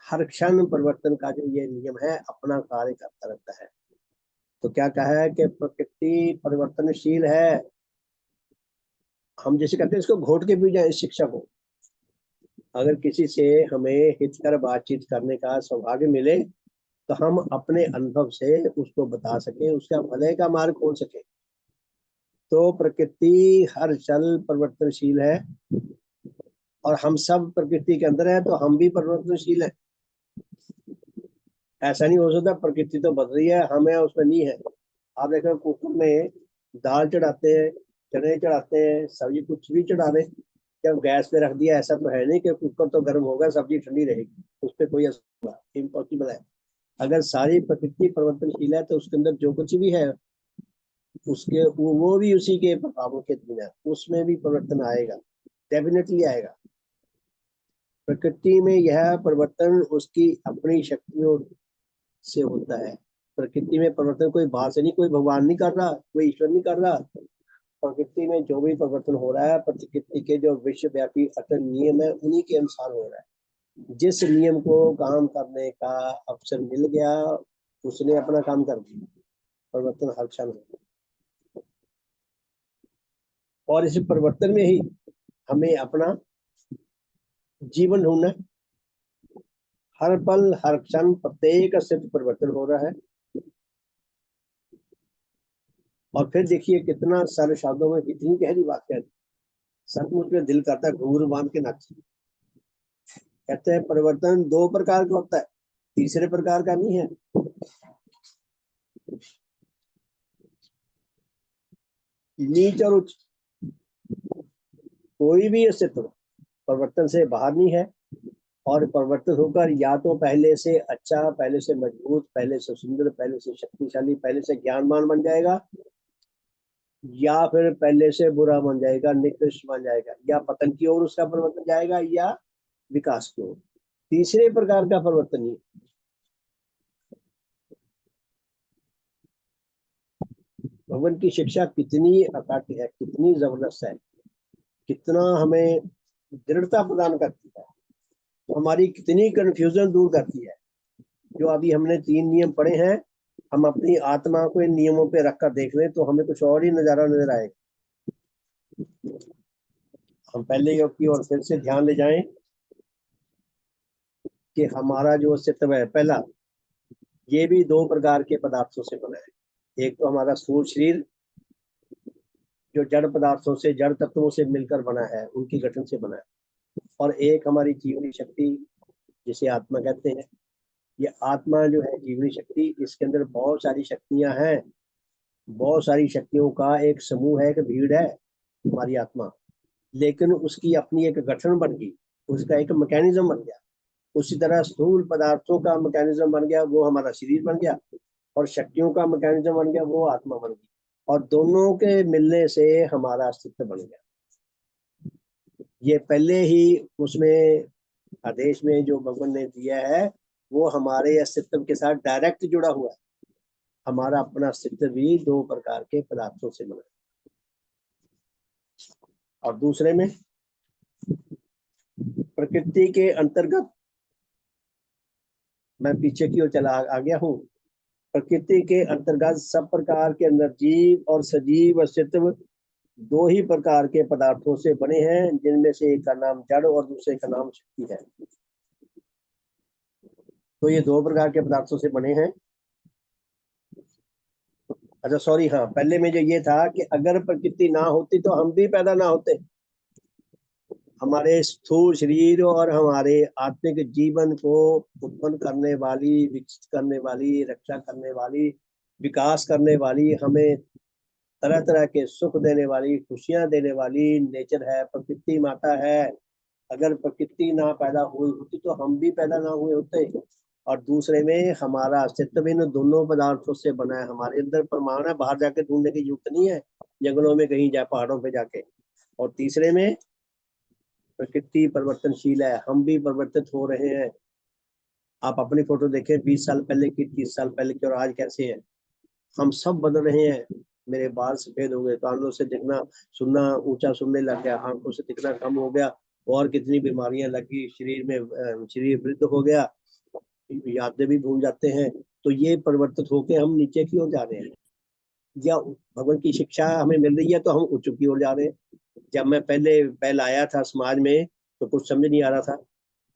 हर क्षण परिवर्तन का जो ये नियम है अपना कार्य करता रहता है। तो क्या कहा है कि प्रकृति परिवर्तनशील है। हम जैसे कहते हैं इसको घोट के पी जाए इस शिक्षा को। अगर किसी से हमें हितकर बातचीत करने का सौभाग्य मिले तो हम अपने अनुभव से उसको बता सके, उसका भले का मार्ग खोल सके। तो प्रकृति हर क्षण परिवर्तनशील है, और हम सब प्रकृति के अंदर है, तो हम भी परिवर्तनशील है। ऐसा नहीं हो सकता प्रकृति तो बदल रही है, हमें उसमें नहीं है। आप देखो कुकर में दाल चढ़ाते हैं, चने चढ़ाते हैं, सब्जी कुछ भी चढ़ा दे, जब गैस पे रख दिया, ऐसा तो है नहीं कि कुकर तो गर्म होगा सब्जी ठंडी रहेगी, उस पर कोई असर, इम्पॉसिबल है। अगर सारी प्रकृति परिवर्तनशील है तो उसके अंदर जो कुछ भी है उसके वो भी उसी के प्रभावों के अधीन है, उसमें भी परिवर्तन आएगा, डेफिनेटली आएगा। प्रकृति में यह परिवर्तन उसकी अपनी शक्तियों से होता है। प्रकृति में परिवर्तन कोई बाहर से नहीं, कोई भगवान नहीं कर रहा, कोई ईश्वर नहीं कर रहा। प्रकृति में जो भी परिवर्तन हो रहा है, प्रकृति के जो विश्वव्यापी अटल नियम है उन्हीं के अनुसार हो रहा है। जिस नियम को काम करने का अवसर मिल गया उसने अपना काम कर दिया, परिवर्तन हर क्षण होता है। और इस परिवर्तन में ही हमें अपना जीवन ढूंढना है। हर पल हर क्षण प्रत्येक अस्तित्व परिवर्तन हो रहा है। और फिर देखिए कितना सरल शब्दों में कितनी गहरी बात है। सचमुच में दिल करता है घूंघरू बांध के नाच। कहते हैं परिवर्तन दो प्रकार का होता है, तीसरे प्रकार का नहीं है। नीच और उच्च, कोई भी अस्तित्व परिवर्तन से बाहर नहीं है। और परिवर्तन होकर या तो पहले से अच्छा, पहले से मजबूत, पहले से सुंदर, पहले से शक्तिशाली, पहले से ज्ञानवान बन जाएगा, या फिर पहले से बुरा बन जाएगा, निकृष्ट बन जाएगा, या पतन की ओर उसका परिवर्तन जाएगा या विकास की ओर। तीसरे प्रकार का परिवर्तन नहीं। भगवान की शिक्षा कितनी अकाट्य है, कितनी जबरदस्त है, कितना हमें दृढ़ता प्रदान करती है, हमारी कितनी कंफ्यूजन दूर करती है। जो अभी हमने 3 नियम पढ़े हैं, हम अपनी आत्मा को इन नियमों पे रखकर देख लें तो हमें कुछ और ही नजारा नजर आएगा। हम पहले योग की ओर फिर से ध्यान ले जाएं कि हमारा जो अस्तित्व है, पहला, ये भी 2 प्रकार के पदार्थों से बना है। एक तो हमारा स्थूल शरीर जो जड़ पदार्थों से, जड़ तत्वों से मिलकर बना है, उनकी गठन से बना है, और एक हमारी जीवनी शक्ति जिसे आत्मा कहते हैं। ये आत्मा जो है जीवनी शक्ति, इसके अंदर बहुत सारी शक्तियां हैं, बहुत सारी शक्तियों का एक समूह है, एक भीड़ है हमारी आत्मा। लेकिन उसकी अपनी एक गठन बन गई, उसका एक मैकेनिज्म बन गया। उसी तरह स्थूल पदार्थों का मैकेनिज्म बन गया, वो हमारा शरीर बन गया, और शक्तियों का मैकेनिज्म बन गया, वो आत्मा बन गई, और दोनों के मिलने से हमारा अस्तित्व बन गया। ये पहले ही उसमें आदेश में जो भगवान ने दिया है, वो हमारे अस्तित्व के साथ डायरेक्ट जुड़ा हुआ है। हमारा अपना अस्तित्व भी 2 प्रकार के पदार्थों से बना है। और दूसरे में प्रकृति के अंतर्गत, मैं पीछे की ओर चला आ गया हूँ। प्रकृति के अंतर्गत सब प्रकार के अंदर जीव और सजीव अस्तित्व 2 ही प्रकार के पदार्थों से बने हैं, जिनमें से एक का नाम जड़ और दूसरे का नाम शक्ति है। तो ये 2 प्रकार के पदार्थों से बने हैं। अच्छा सॉरी, हाँ, पहले में जो ये था कि अगर प्रकृति ना होती तो हम भी पैदा ना होते। हमारे स्थूल शरीर और हमारे आत्मिक जीवन को उत्पन्न करने वाली, विकसित करने वाली, रक्षा करने वाली, विकास करने वाली, हमें तरह तरह के सुख देने वाली, खुशियां देने वाली नेचर है, प्रकृति माता है। अगर प्रकृति ना पैदा हुई होती तो हम भी पैदा ना हुए होते। और दूसरे में हमारा अस्तित्व इन दोनों पदार्थों से बना है। हमारे अंदर परमाणु है, बाहर जाके ढूंढने की जरूरत नहीं है, जंगलों में कहीं जाए, पहाड़ों पे जाके। और तीसरे में प्रकृति परिवर्तनशील है, हम भी परिवर्तित हो रहे हैं। आप अपनी फोटो देखें, 20 साल पहले की, 30 साल पहले की, और आज कैसे है। हम सब बदल रहे हैं। मेरे बाल सफेद हो गए, कानों से दिखना सुनना ऊंचा सुनने लग गया, आंखों से दिखना कम हो गया, और कितनी बीमारियां लगी शरीर में, शरीर वृद्ध हो गया, यादें भी भूल जाते हैं। तो ये परिवर्तित होके हम नीचे की ओर जा रहे हैं, या भगवान की शिक्षा हमें मिल रही है तो हम उच्च की ओर जा रहे हैं। जब मैं पहले आया था समाज में तो कुछ समझ नहीं आ रहा था।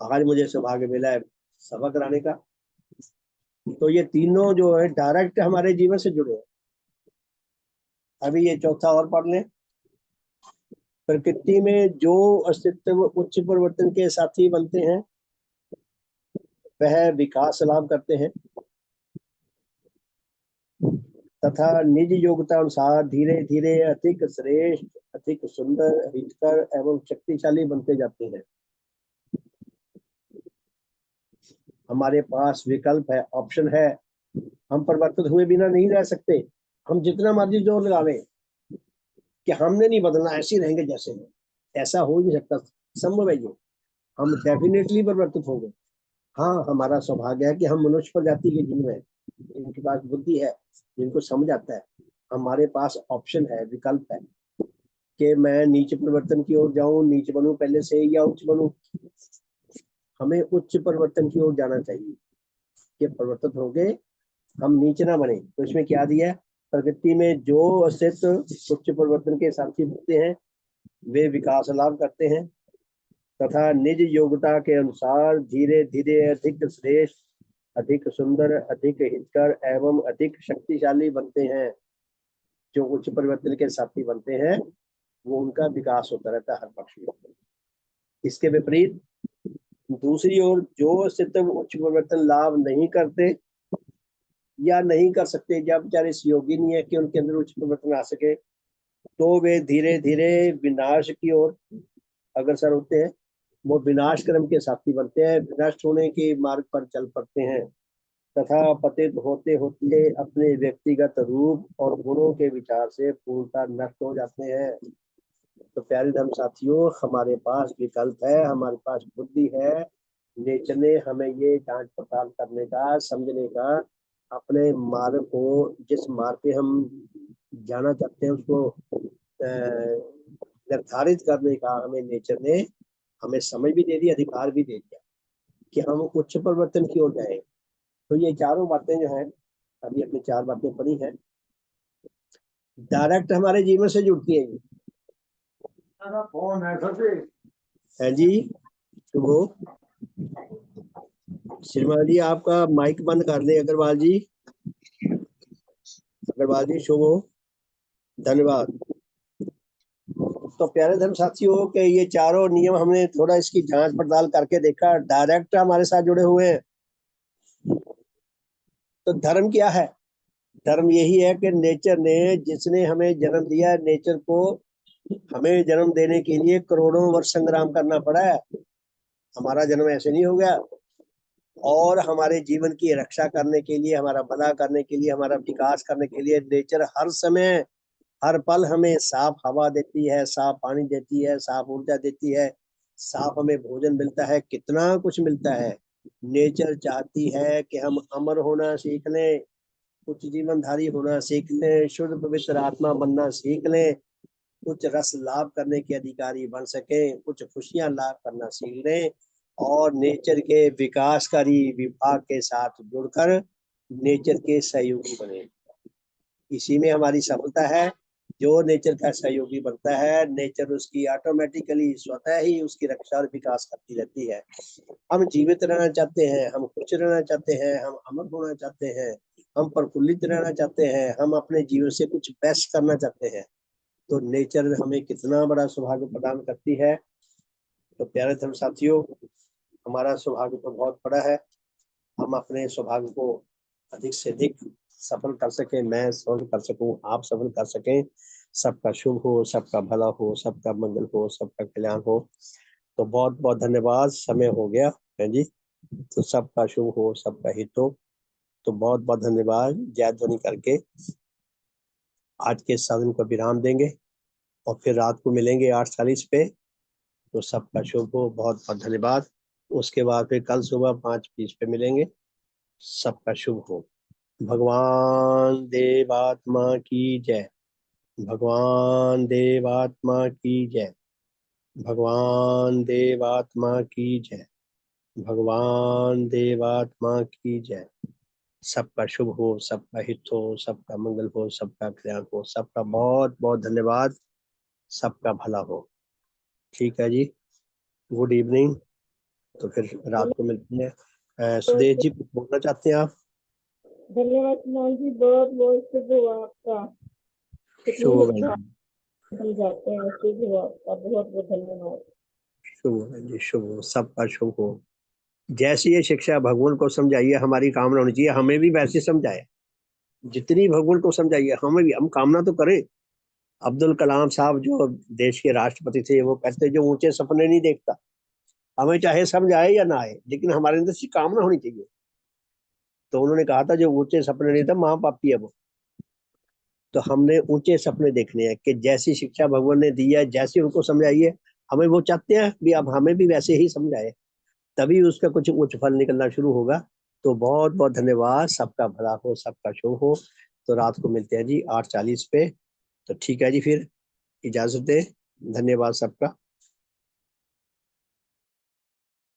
आज मुझे सौभाग्य मिला है सभा कराने का। तो ये तीनों जो है डायरेक्ट हमारे जीवन से जुड़े हैं। अभी ये चौथा और पढ़ लें। प्रकृति में जो अस्तित्व उच्च परिवर्तन के साथी बनते हैं, वह विकास लाभ करते हैं तथा निज योग्यता अनुसार धीरे धीरे अधिक श्रेष्ठ, अधिक सुंदर, हितकर एवं शक्तिशाली बनते जाते हैं। हमारे पास विकल्प है, ऑप्शन है। हम परिवर्तित हुए बिना नहीं रह सकते। हम जितना मर्जी जोर लगा लें कि हमने नहीं बदलना, ऐसे ही रहेंगे जैसे हैं, ऐसा हो नहीं सकता, संभव है ये। हम डेफिनेटली परिवर्तित होंगे। हाँ, हमारा सौभाग्य है कि हम मनुष्य प्रजाति के जीव हैं, इनके पास बुद्धि है, जिनको समझ आता है। हमारे पास ऑप्शन है, विकल्प है कि मैं नीचे परिवर्तन की ओर जाऊं, नीचे बनूं पहले से, या उच्च बनूं। हमें उच्च परिवर्तन की ओर जाना चाहिए। ये परिवर्तित हो गए, हम नीचे ना बने। तो इसमें क्या दिया है, प्रकृति में जो अस्तित्व उच्च परिवर्तन के साथी होते हैं, वे विकास लाभ करते हैं तथा निज योग्यता के अनुसार धीरे धीरे अधिक श्रेष्ठ, अधिक सुंदर, अधिक हितकर एवं अधिक शक्तिशाली बनते हैं। जो उच्च परिवर्तन के साथी बनते हैं, वो उनका विकास होता रहता है हर पक्ष में। इसके विपरीत दूसरी ओर जो अस्तित्व उच्च परिवर्तन लाभ नहीं करते या नहीं कर सकते, जब बेचारे इस योगी नहीं है कि उनके अंदर उच्च परिवर्तन आ सके, तो वे धीरे धीरे विनाश की ओर अग्रसर होते हैं। वो विनाश क्रम के साथी बनते हैं, विनष्ट होने के मार्ग पर चल पड़ते हैं तथा पतित होते होते अपने व्यक्तिगत रूप और गुणों के विचार से पूर्णतः नष्ट हो जाते हैं। तो प्यारे धर्म साथियों, हमारे पास विकल्प है, हमारे पास बुद्धि है। नेचर ने हमें ये जांच पड़ताल करने का, समझने का, अपने मार्ग को, जिस मार्ग पे हम जाना चाहते हैं, उसको निर्धारित करने का हमें नेचर ने हमें समय भी दे दिया, अधिकार भी दे दिया कि हम उच्च परिवर्तन की ओर जाए। तो ये चारों बातें जो हैं, अभी अपनी 4 बातें पढ़ी हैं, डायरेक्ट हमारे जीवन से जुड़ती है। फोन है सबसे है जी, शुभो श्रीमान जी, आपका माइक बंद कर दे अग्रवाल जी। अग्रवाल जी शुभो, धन्यवाद। तो प्यारे धर्म साथियों के ये चारों नियम हमने थोड़ा इसकी जांच पड़ताल करके देखा, डायरेक्ट हमारे साथ जुड़े हुए हैं। तो धर्म क्या है? धर्म यही है कि नेचर ने, जिसने हमें जन्म दिया, नेचर को हमें जन्म देने के लिए करोड़ों वर्ष संग्राम करना पड़ा है। हमारा जन्म ऐसे नहीं हो गया। और हमारे जीवन की रक्षा करने के लिए, हमारा भला करने के लिए, हमारा विकास करने के लिए नेचर हर समय, हर पल हमें साफ हवा देती है, साफ पानी देती है, साफ ऊर्जा देती है, साफ हमें भोजन मिलता है, कितना कुछ मिलता है। नेचर चाहती है कि हम अमर होना सीख लें, कुछ जीवनधारी होना सीख लें, शुद्ध पवित्र आत्मा बनना सीख लें, कुछ रस लाभ करने के अधिकारी बन सके, कुछ खुशियां लाभ करना सीख लें, और नेचर के विकासकारी विभाग के साथ जुड़कर नेचर के सहयोगी बने। इसी में हमारी सफलता है। जो नेचर का सहयोगी बनता है, नेचर उसकी ऑटोमेटिकली स्वतः ही उसकी रक्षा और विकास करती रहती है। हम जीवित रहना चाहते हैं, हम खुश रहना चाहते हैं, हम अमर होना चाहते हैं, हम प्रफुल्लित रहना चाहते हैं, हम अपने जीवन से कुछ बेस्ट करना चाहते हैं, तो नेचर हमें कितना बड़ा सौभाग्य प्रदान करती है। तो प्यारे धर्म साथियों, हमारा सौभाग्य तो बहुत बड़ा है। हम अपने सौभाग्य को अधिक से अधिक सफल कर सकें, मैं सफल कर सकूं, आप सफल कर सकें, सबका शुभ हो, सबका भला हो, सबका मंगल हो, सबका कल्याण हो। तो बहुत बहुत धन्यवाद, समय हो गया है जी। तो सबका शुभ हो, सबका हित हो। तो बहुत बहुत धन्यवाद। जय ध्वनि करके आज के साधन को विराम देंगे और फिर रात को मिलेंगे 8:40 पे। तो सबका शुभ हो, बहुत बहुत धन्यवाद। उसके बाद फिर कल सुबह 5:20 पे मिलेंगे। सबका शुभ हो। भगवान देवात्मा की जय। भगवान देवात्मा की जय। भगवान देवात्मा की जय। भगवान देवात्मा की जय। सबका शुभ हो, सबका हित हो, सबका मंगल हो, सबका कल्याण हो। सबका बहुत बहुत धन्यवाद। सबका भला हो। ठीक है जी, गुड इवनिंग। तो फिर रात को मिलते हैं। सुदेश जी कुछ बोलना चाहते हैं आप? धन्यवाद कुमार जी, बहुत बहुत शुभ हुआ आपका। कितनी शुभ अच्छा बन जाते हैं, शुभ हुआ आपका, बहुत बहुत धन्यवाद। शुभ जी, शुभ हो, सबका शुभ हो। जैसी ये शिक्षा भगवान को समझाइए, हमारी कामना होनी चाहिए हमें भी वैसे समझाए। जितनी भगवान को समझाइए हमें भी, हम कामना तो करें। अब्दुल कलाम साहब जो देश के राष्ट्रपति थे, वो कहते जो ऊंचे सपने नहीं देखता। हमें चाहे समझ आए या ना आए, लेकिन हमारे अंदर से कामना होनी चाहिए। तो उन्होंने कहा था जो ऊंचे सपने नहीं था महापापी है वो। तो हमने ऊंचे सपने देखने हैं कि जैसी शिक्षा भगवान ने दी है, जैसी उनको समझाइए, हमें वो चाहते हैं भी अब हमें भी वैसे ही समझाए, तभी उसका कुछ उच्च फल निकलना शुरू होगा। तो बहुत बहुत धन्यवाद। सबका भला हो, सबका शुभ हो। तो रात को मिलते हैं जी 8:40 पे। तो ठीक है जी, फिर इजाजत दे। धन्यवाद सबका।